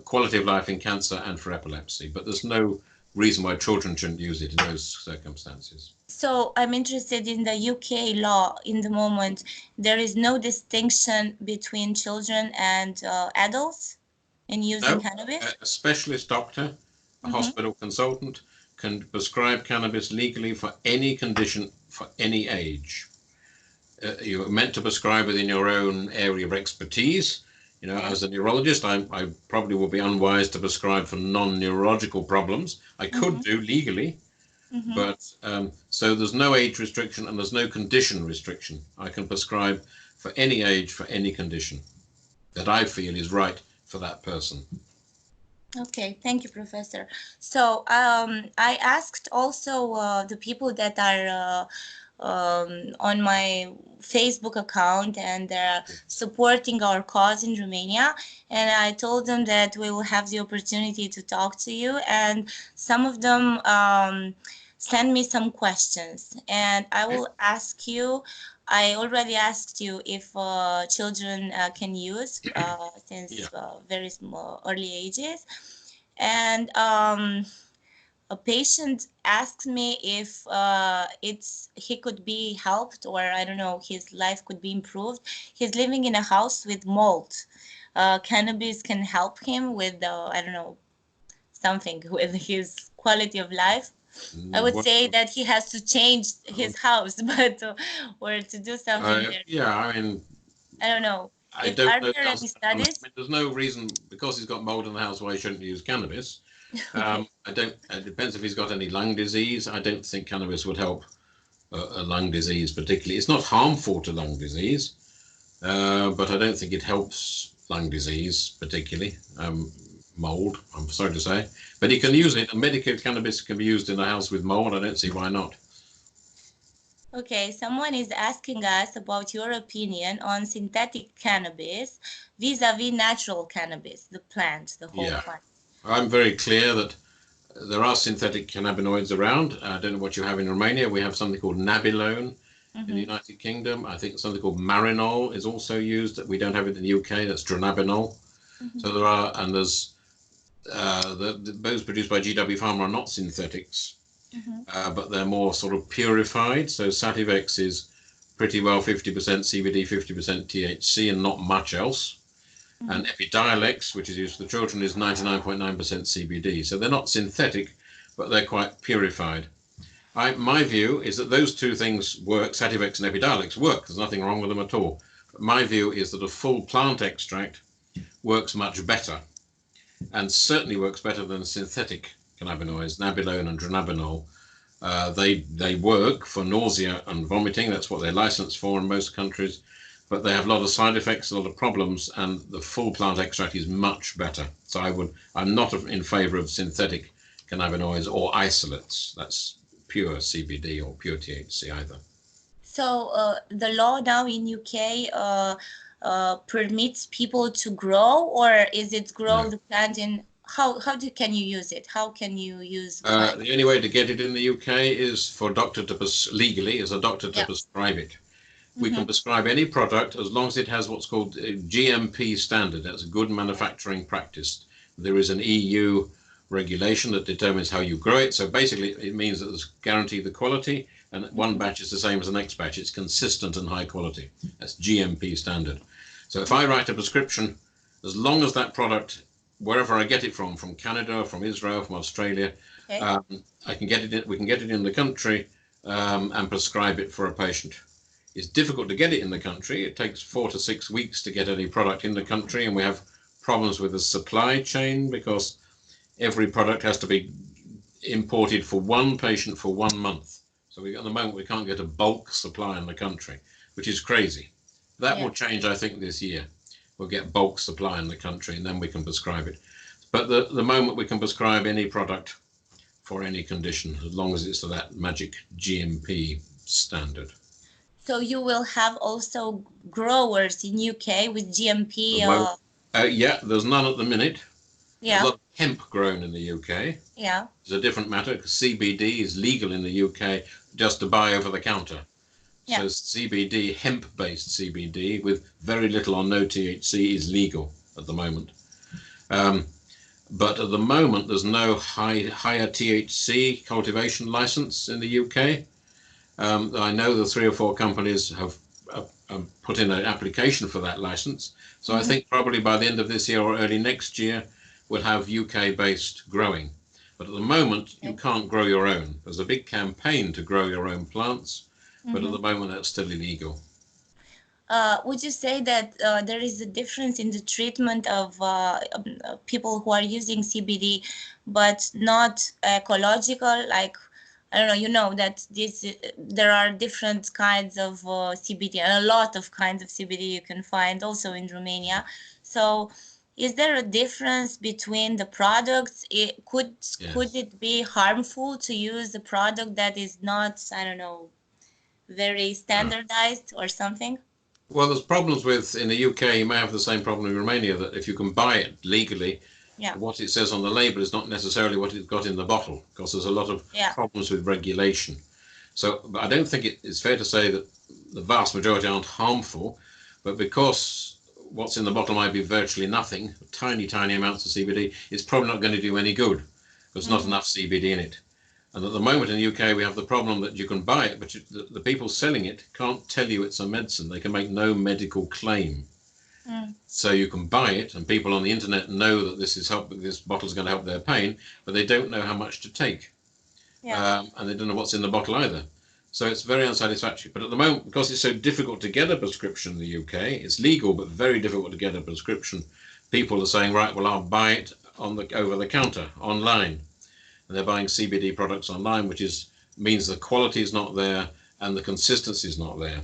quality of life in cancer, and for epilepsy. But there's no reason why children shouldn't use it in those circumstances. So I'm interested in the UK law in the moment. There is no distinction between children and adults in using cannabis? A specialist doctor, a hospital consultant, can prescribe cannabis legally for any condition, for any age. You're meant to prescribe within your own area of expertise. You know, as a neurologist, I probably will be unwise to prescribe for non-neurological problems. I could do legally, but so there's no age restriction and there's no condition restriction. I can prescribe for any age, for any condition that I feel is right for that person. Okay, thank you, Professor. So I asked also the people that are on my Facebook account and they're supporting our cause in Romania, and I told them that we will have the opportunity to talk to you, and some of them send me some questions, and I will ask you. I already asked you if children can use since very small, early ages. And a patient asked me if he could be helped, or I don't know, his life could be improved. He's living in a house with mold. Cannabis can help him with, I don't know, something with his quality of life. I would say that he has to change his house, but or to do something there. Yeah, I mean, I don't know. I don't know. Are there any studies? I mean, there's no reason because he's got mold in the house why he shouldn't use cannabis. It depends if he's got any lung disease. I don't think cannabis would help a lung disease particularly. It's not harmful to lung disease, but I don't think it helps lung disease particularly. Mold, I'm sorry to say, but he can use it, and medicated cannabis can be used in a house with mold. I don't see why not. Okay, someone is asking us about your opinion on synthetic cannabis vis-a-vis natural cannabis, the plant, the whole plant. I'm very clear that there are synthetic cannabinoids around. I don't know what you have in Romania. We have something called nabilone in the United Kingdom. I think something called marinol is also used. We don't have it in the UK. That's dronabinol. So there are, and there's those produced by GW Pharma are not synthetics, but they're more sort of purified. So Sativex is pretty well 50% CBD, 50% THC, and not much else. And Epidiolex, which is used for the children, is 99.9% CBD. So they're not synthetic, but they're quite purified. My view is that those two things work, Sativex and Epidiolex work. There's nothing wrong with them at all. But my view is that a full plant extract works much better, and certainly works better than synthetic cannabinoids, nabilone and dronabinol. They work for nausea and vomiting. That's what they're licensed for in most countries. But they have a lot of side effects, a lot of problems, and the full plant extract is much better. So I'm not in favor of synthetic cannabinoids or isolates. That's pure CBD or pure THC either. So the law now in UK permits people to grow, or is it grow the plant in? Can you use it? How can you use the only way to get it in the UK is for a doctor to legally as a doctor to prescribe it. We can prescribe any product as long as it has what's called a GMP standard. That's a good manufacturing practice. There is an EU regulation that determines how you grow it. So basically it means that there's guaranteed the quality, and one batch is the same as the next batch. It's consistent and high quality. That's GMP standard. So if I write a prescription, as long as that product, wherever I get it from Canada, from Israel, from Australia, I can get it. We can get it in the country and prescribe it for a patient. It's difficult to get it in the country. It takes 4 to 6 weeks to get any product in the country, and we have problems with the supply chain because every product has to be imported for one patient for 1 month. So at the moment we can't get a bulk supply in the country, which is crazy. That will change, I think, this year. We'll get bulk supply in the country, and then we can prescribe it. But the moment we can prescribe any product for any condition, as long as it's to that magic GMP standard. So you will have also growers in UK with GMP? Yeah, there's none at the minute. Yeah. There's a lot of hemp grown in the UK. Yeah. It's a different matter because CBD is legal in the UK just to buy over the counter. Yeah. So CBD, hemp-based CBD with very little or no THC is legal at the moment. But at the moment, there's no higher THC cultivation license in the UK. I know the 3 or 4 companies have put in an application for that license. So I think probably by the end of this year or early next year, we'll have UK-based growing. But at the moment, you can't grow your own. There's a big campaign to grow your own plants, but at the moment, that's still illegal. Would you say that there is a difference in the treatment of people who are using CBD, but not ecological? Like, I don't know, you know that there are different kinds of CBD, and a lot of kinds of CBD you can find also in Romania. So is there a difference between the products? Could it be harmful to use a product that is not, I don't know, very standardized or something? Well, there's problems with, in the UK, you may have the same problem in Romania, that if you can buy it legally, what it says on the label is not necessarily what it's got in the bottle, because there's a lot of problems with regulation. So I don't think it's fair to say that the vast majority aren't harmful, but because what's in the bottle might be virtually nothing, tiny amounts of CBD, it's probably not going to do any good, because there's not enough CBD in it. And at the moment in the UK, we have the problem that you can buy it, but the people selling it can't tell you it's a medicine. They can make no medical claim. So you can buy it, and people on the internet know that this bottle is going to help their pain, but they don't know how much to take. And they don't know what's in the bottle either. So it's very unsatisfactory. But at the moment, because it's so difficult to get a prescription in the UK, it's legal, but very difficult to get a prescription. People are saying, right, well, I'll buy it over the counter, online. And they're buying CBD products online, which means the quality is not there and the consistency is not there.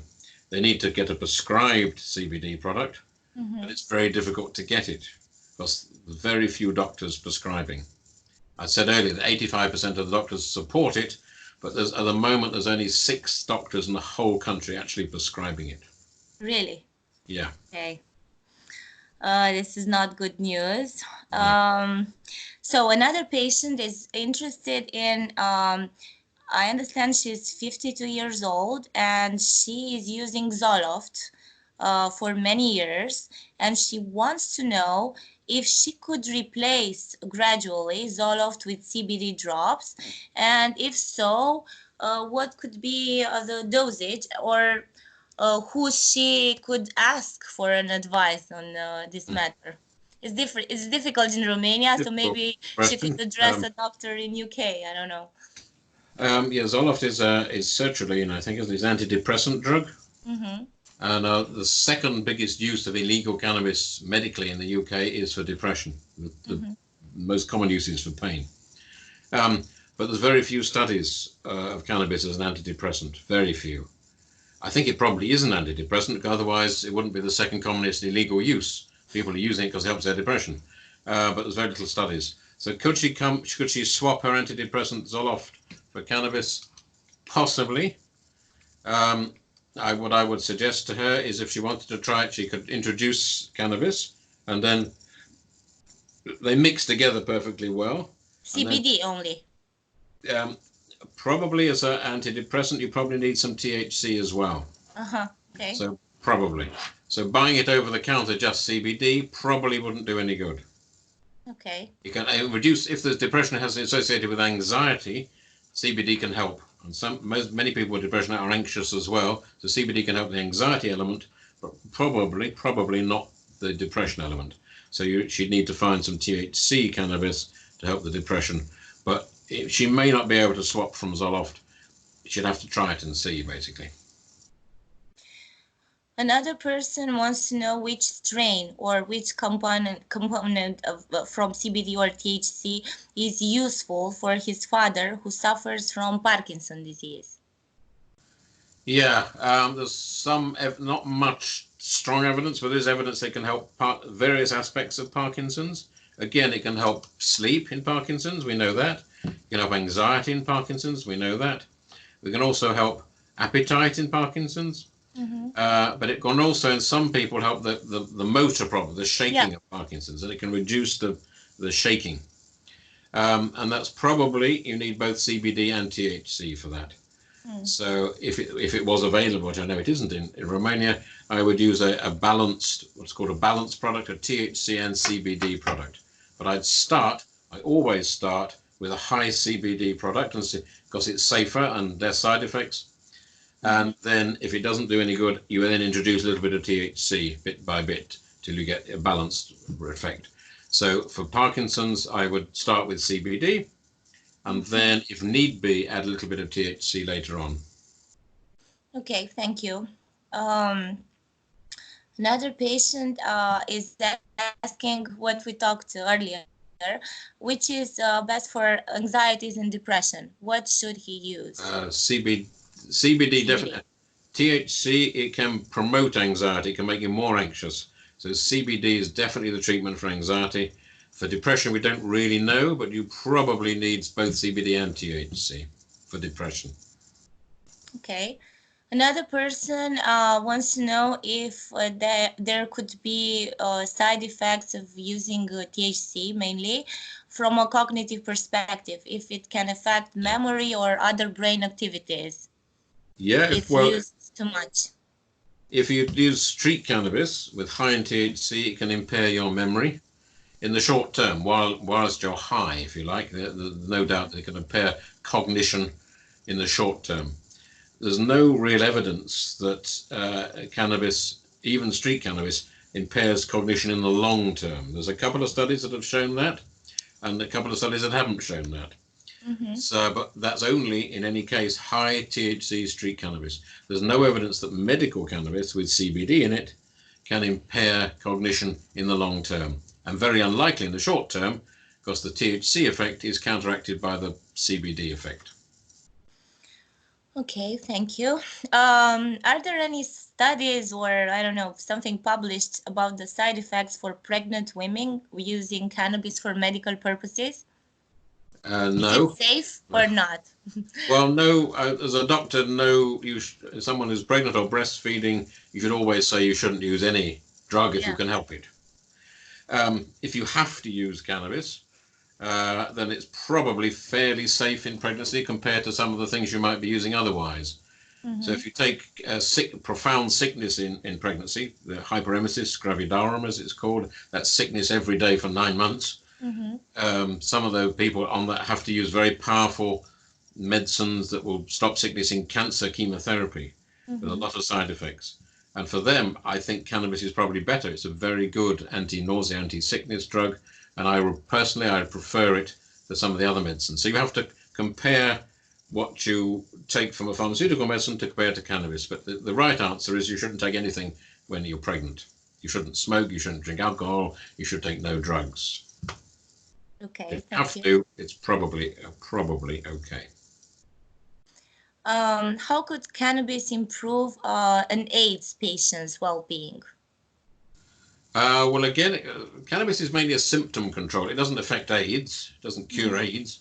They need to get a prescribed CBD product, and it's very difficult to get it because there's very few doctors prescribing. I said earlier that 85% of the doctors support it, but at the moment there's only 6 doctors in the whole country actually prescribing it. Really? Yeah. Okay. This is not good news. So another patient is interested in, I understand she's 52 years old and she is using Zoloft for many years, and she wants to know if she could replace gradually Zoloft with CBD drops, and if so, what could be the dosage, or who she could ask for an advice on this matter. It's different. It's difficult in Romania, so Difficult maybe she could question. address a doctor in UK. I don't know. Yeah, Zoloft is sertraline, I think, is an antidepressant drug. And the second biggest use of illegal cannabis medically in the UK is for depression. The most common use is for pain. But there's very few studies of cannabis as an antidepressant, very few. I think it probably is an antidepressant, because otherwise it wouldn't be the second commonest illegal use. People are using it because it helps their depression, but there's very little studies. So could she swap her antidepressant Zoloft for cannabis? Possibly. What I would suggest to her is, if she wanted to try it, she could introduce cannabis, and then they mix together perfectly well. CBD only. Probably as an antidepressant, you probably need some THC as well. Okay. So probably. So buying it over the counter, just CBD, probably wouldn't do any good. Okay. You can reduce, if there's depression has associated with anxiety, CBD can help. And many people with depression are anxious as well, so CBD can help the anxiety element, but probably not the depression element. So she'd need to find some THC cannabis to help the depression, but she may not be able to swap from Zoloft. She'd have to try it and see, basically. Another person wants to know which strain or which component of, from CBD or THC is useful for his father, who suffers from Parkinson's disease. Yeah, there's not much strong evidence, but there's evidence that can help various aspects of Parkinson's. Again, it can help sleep in Parkinson's, we know that. It can help anxiety in Parkinson's, we know that. We can also help appetite in Parkinson's. But it can also, in some people, help the motor problem, the shaking of Parkinson's, and it can reduce the shaking. And that's probably, you need both CBD and THC for that. So if it was available, which I know it isn't in Romania, I would use a balanced, what's called a balanced product, a THC and CBD product. But I always start with a high CBD product, because it's safer and less side effects. And then if it doesn't do any good, you then introduce a little bit of THC bit by bit till you get a balanced effect. So for Parkinson's, I would start with CBD, and then if need be, add a little bit of THC later on. Okay, thank you. Another patient is asking what we talked earlier, which is best for anxieties and depression. What should he use? CBD definitely. THC, it can promote anxiety, it can make you more anxious. So CBD is definitely the treatment for anxiety. For depression, we don't really know, but you probably need both CBD and THC for depression. Okay. Another person wants to know if there could be side effects of using THC, mainly from a cognitive perspective, if it can affect memory or other brain activities. Yeah, if used too much. If you use street cannabis with high in THC, it can impair your memory in the short term, whilst you're high, if you like. No doubt it can impair cognition in the short term. There's no real evidence that cannabis, even street cannabis, impairs cognition in the long term. There's a couple of studies that have shown that, and a couple of studies that haven't shown that. So, but that's only, in any case, high THC street cannabis. There's no evidence that medical cannabis with CBD in it can impair cognition in the long term, and very unlikely in the short term, because the THC effect is counteracted by the CBD effect. Okay, thank you. Are there any studies or, I don't know, something published about the side effects for pregnant women using cannabis for medical purposes? No. Is it safe or not? Well, no, as a doctor, no, someone who's pregnant or breastfeeding, you should always say you shouldn't use any drug if you can help it. If you have to use cannabis, then it's probably fairly safe in pregnancy compared to some of the things you might be using otherwise. So if you take profound sickness in pregnancy, the hyperemesis gravidarum, as it's called, that's sickness every day for 9 months. Some of the people on that have to use very powerful medicines that will stop sickness in cancer chemotherapy. with a lot of side effects. And for them, I think cannabis is probably better. It's a very good anti-nausea, anti-sickness drug. And personally, I prefer it to some of the other medicines. So you have to compare what you take from a pharmaceutical medicine to compare to cannabis. But the right answer is you shouldn't take anything when you're pregnant. You shouldn't smoke, you shouldn't drink alcohol, you should take no drugs. Okay, If you have to, it's probably okay. How could cannabis improve an AIDS patient's well-being? Well, again, cannabis is mainly a symptom control. It doesn't affect AIDS, it doesn't cure AIDS,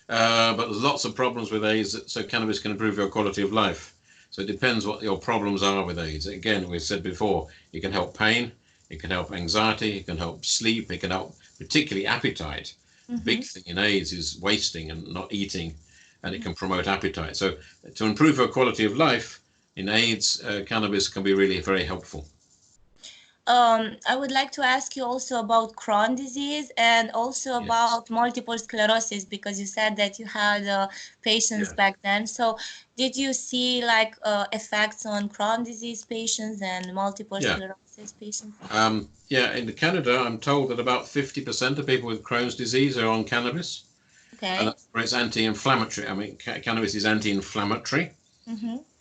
but there's lots of problems with AIDS, so cannabis can improve your quality of life. So it depends what your problems are with AIDS. Again, we've said before, it can help pain, it can help anxiety, it can help sleep, it can help particularly appetite. The big thing in AIDS is wasting and not eating, and it can promote appetite. So to improve your quality of life in AIDS, cannabis can be really very helpful. I would like to ask you also about Crohn's disease and also about multiple sclerosis, because you said that you had patients back then. So did you see like effects on Crohn's disease patients and multiple sclerosis patients? In Canada, I'm told that about 50% of people with Crohn's disease are on cannabis. Okay. And that's where it's anti-inflammatory. I mean, cannabis is anti-inflammatory.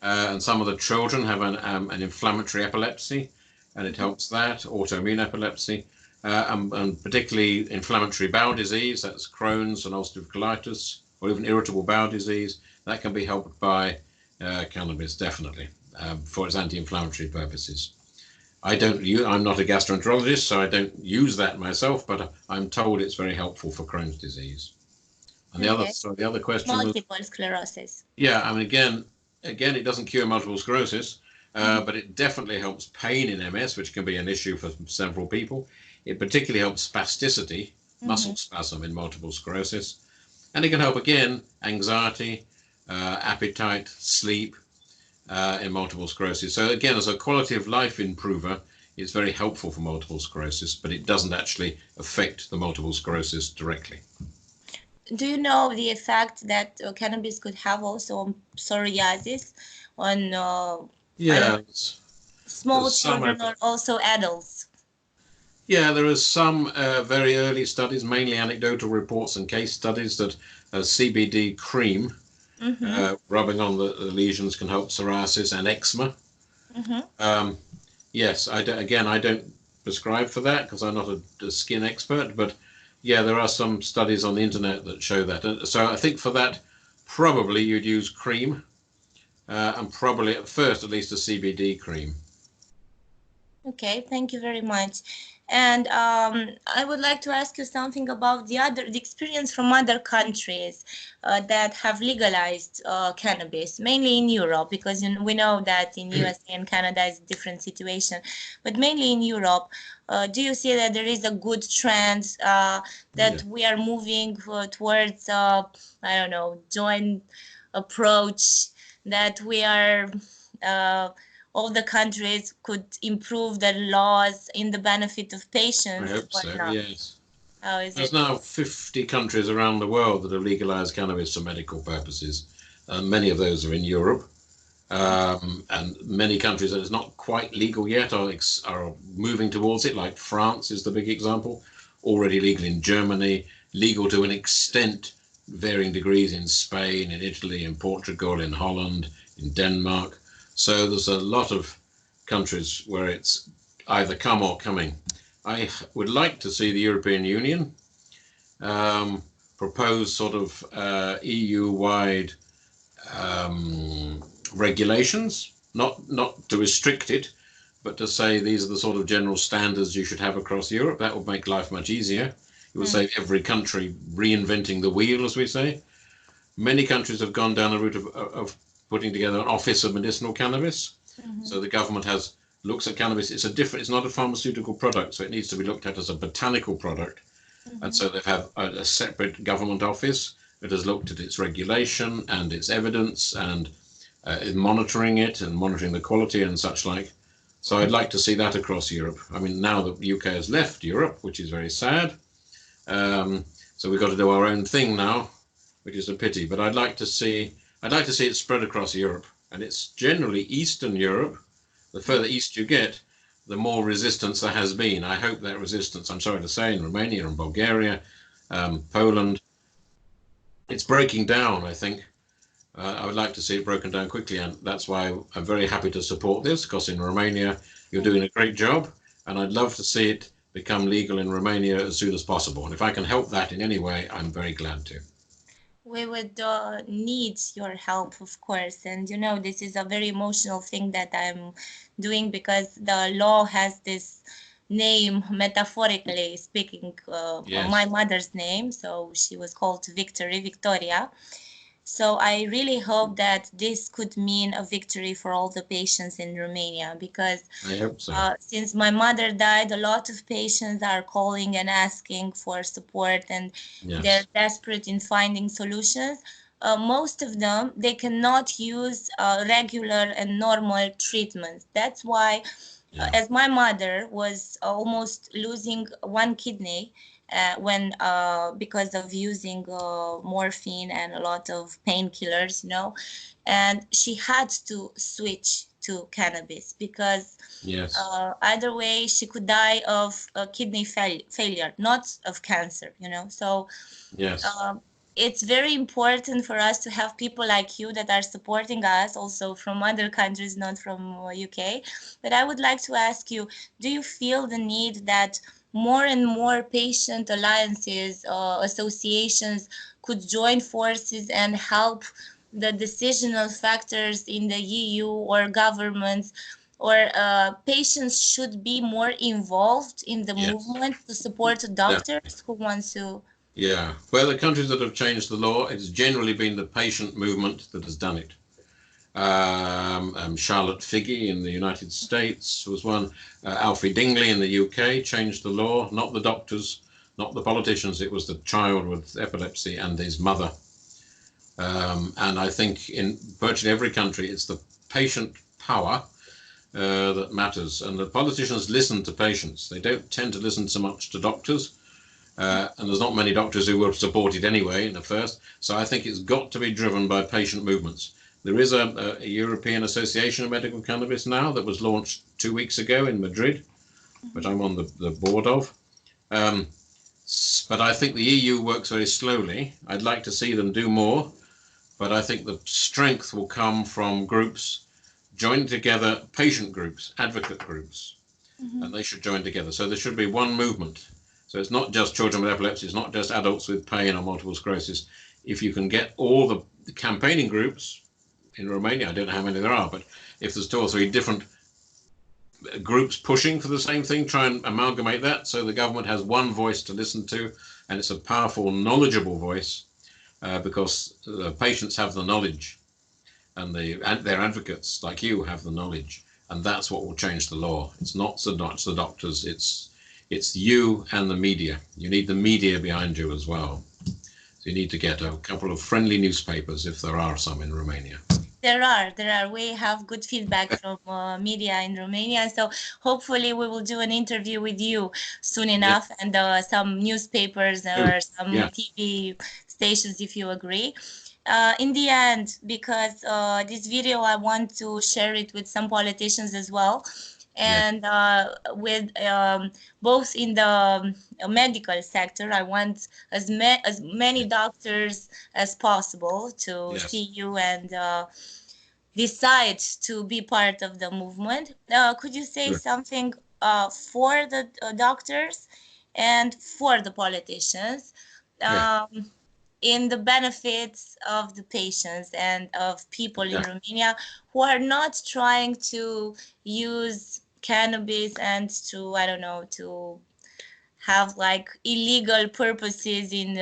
And some of the children have an inflammatory epilepsy, and it helps that, autoimmune epilepsy, and particularly inflammatory bowel disease, that's Crohn's and ulcerative colitis, or even irritable bowel disease, that can be helped by cannabis, definitely, for its anti-inflammatory purposes. I'm not a gastroenterologist, so I don't use that myself, but I'm told it's very helpful for Crohn's disease. And the other question was multiple sclerosis. Yeah, I mean, again, it doesn't cure multiple sclerosis. But it definitely helps pain in MS, which can be an issue for several people. It particularly helps spasticity, muscle spasm in multiple sclerosis. And it can help, again, anxiety, appetite, sleep in multiple sclerosis. So again, as a quality of life improver, it's very helpful for multiple sclerosis, but it doesn't actually affect the multiple sclerosis directly. Do you know the effect that cannabis could have also on psoriasis, on small children or also adults? Yeah, there are some very early studies, mainly anecdotal reports and case studies, that CBD cream rubbing on the lesions can help psoriasis and eczema. Yes, I don't prescribe for that because I'm not a skin expert, but yeah, there are some studies on the internet that show that. So I think for that, probably you'd use cream, and probably at first at least a CBD cream. Okay, thank you very much. And I would like to ask you something about the experience from other countries that have legalized cannabis, mainly in Europe, because we know that in USA and Canada is a different situation, but mainly in Europe. Do you see that there is a good trend that we are moving towards, I don't know, joint approach, that we are all the countries could improve their laws in the benefit of patients? I hope so, yes. How is There's now 50 countries around the world that have legalized cannabis for medical purposes. Many of those are in Europe. And many countries that is not quite legal yet are moving towards it, like France is the big example. Already legal in Germany, legal to an extent, varying degrees in Spain, in Italy, in Portugal, in Holland, in Denmark. So there's a lot of countries where it's either come or coming. I would like to see the European Union propose sort of EU-wide regulations, not to restrict it, but to say these are the sort of general standards you should have across Europe. That would make life much easier. It would save every country reinventing the wheel, as we say. Many countries have gone down the route of putting together an office of medicinal cannabis. So the government looks at cannabis. It's not a pharmaceutical product, so it needs to be looked at as a botanical product. And so they have a separate government office that has looked at its regulation and its evidence and monitoring it and monitoring the quality and such like. So I'd like to see that across Europe. I mean, now the UK has left Europe, which is very sad. So we've got to do our own thing now, which is a pity. But I'd like to see it spread across Europe and it's generally Eastern Europe. The further east you get, the more resistance there has been. I hope that resistance, I'm sorry to say, in Romania and Bulgaria, Poland, it's breaking down, I think. I would like to see it broken down quickly, and that's why I'm very happy to support this, because in Romania you're doing a great job, and I'd love to see it become legal in Romania as soon as possible. And if I can help that in any way, I'm very glad to. We would need your help, of course. And you know, this is a very emotional thing that I'm doing, because the law has this name, metaphorically speaking, Yes. my mother's name. So she was called Victoria. So I really hope that this could mean a victory for all the patients in Romania, because I hope so. Since my mother died, a lot of patients are calling and asking for support, and Yes. they're desperate in finding solutions. Most of them, they cannot use regular and normal treatments. That's why, as my mother was almost losing one kidney, when because of using morphine and a lot of painkillers, you know, and she had to switch to cannabis, because Yes. either way she could die of kidney failure, not of cancer, you know. So yes. It's very important for us to have people like you that are supporting us, also from other countries, not from UK. But I would like to ask you, do you feel the need that more and more patient alliances, associations could join forces and help the decisional factors in the EU or governments, or patients should be more involved in the movement to support doctors who want to? Yeah, where the countries that have changed the law, it's generally been the patient movement that has done it. Charlotte Figge in the United States was one. Alfie Dingley in the UK changed the law, not the doctors, not the politicians. It was the child with epilepsy and his mother. And I think in virtually every country, it's the patient power that matters. And the politicians listen to patients. They don't tend to listen so much to doctors. And there's not many doctors who will support it anyway in the first. So I think it's got to be driven by patient movements. There is a European Association of Medical Cannabis now that was launched 2 weeks ago in Madrid, which I'm on the board of. But I think the EU works very slowly. I'd like to see them do more, but I think the strength will come from groups joined together, patient groups, advocate groups, and they should join together. So there should be one movement. So it's not just children with epilepsy, it's not just adults with pain or multiple sclerosis. If you can get all the campaigning groups in Romania, I don't know how many there are, but if there's 2 or 3 different groups pushing for the same thing, try and amalgamate that so the government has one voice to listen to, and it's a powerful, knowledgeable voice, because the patients have the knowledge, and their advocates like you have the knowledge, and that's what will change the law. It's not the doctors, it's you and the media. You need the media behind you as well. So you need to get a couple of friendly newspapers, if there are some in Romania. There are. We have good feedback from media in Romania. So hopefully we will do an interview with you soon enough, and some newspapers or some TV stations, if you agree. In the end, because this video, I want to share it with some politicians as well. And with both in the medical sector, I want as many doctors as possible to see you and decide to be part of the movement. Could you say something for the doctors and for the politicians in the benefits of the patients and of people in Romania who are not trying to use cannabis and to, I don't know, to have like illegal purposes in,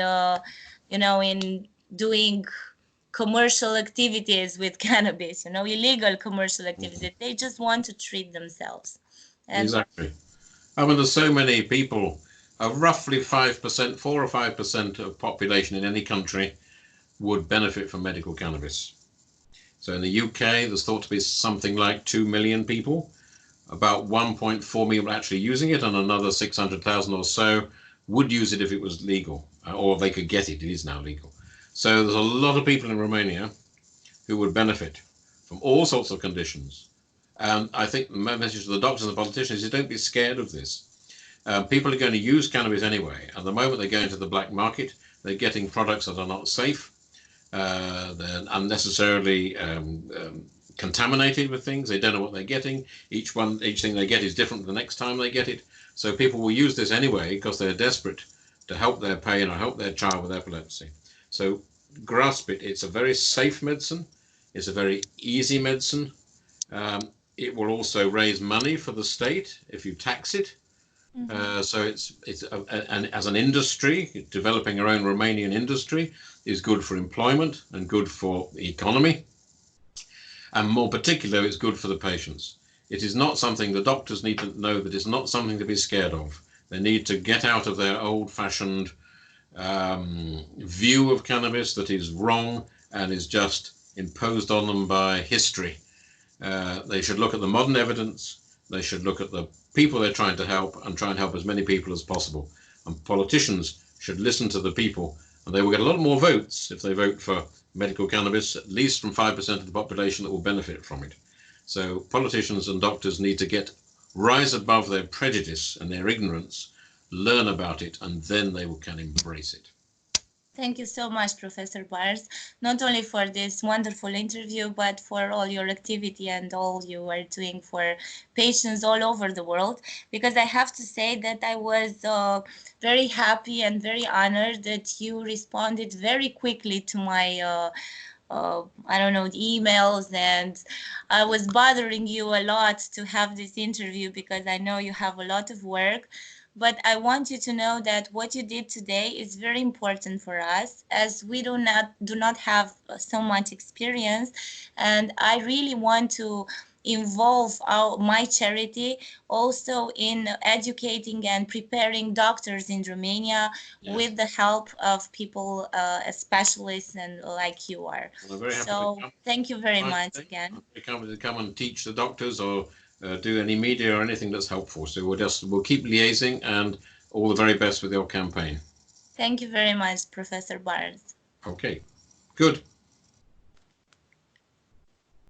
you know, in doing commercial activities with cannabis, you know, illegal commercial activities. They just want to treat themselves. And exactly. I mean, there's so many people, roughly 5%, 4 or 5% of population in any country would benefit from medical cannabis. So in the UK, there's thought to be something like 2 million people. About 1.4 million actually using it, and another 600,000 or so would use it if it was legal, or they could get it. It is now legal. So there's a lot of people in Romania who would benefit from all sorts of conditions. And I think the message to the doctors and the politicians is don't be scared of this. People are going to use cannabis anyway. At the moment, they go into the black market. They're getting products that are not safe. They're unnecessarily contaminated with things. They don't know what they're getting. Each thing they get is different the next time they get it. So people will use this anyway because they're desperate to help their pain or help their child with epilepsy. So grasp it. It's a very safe medicine. It's a very easy medicine. It will also raise money for the state if you tax it. So and as an industry, developing our own Romanian industry is good for employment and good for the economy. And more particularly, it's good for the patients. It is not something the doctors need to know that it's not something to be scared of. They need to get out of their old-fashioned view of cannabis that is wrong and is just imposed on them by history. They should look at the modern evidence. They should look at the people they're trying to help and try and help as many people as possible. And politicians should listen to the people, and they will get a lot more votes if they vote for medical cannabis, at least from 5% of the population that will benefit from it. So politicians and doctors need to rise above their prejudice and their ignorance, learn about it, and then they can embrace it. Thank you so much, Professor Bars, not only for this wonderful interview, but for all your activity and all you are doing for patients all over the world. Because I have to say that I was very happy and very honored that you responded very quickly to my I don't know, the emails, and I was bothering you a lot to have this interview because I know you have a lot of work. But I want you to know that what you did today is very important for us, as we do not have so much experience, and I really want to involve my charity also in educating and preparing doctors in Romania, yes, with the help of people, specialists and like you are. Well, I'm very happy so thank you very much again. I'm very to come and teach the doctors or do any media or anything that's helpful. So we'll keep liaising, and all the very best with your campaign. Thank you very much, Professor Barnes. Okay, good.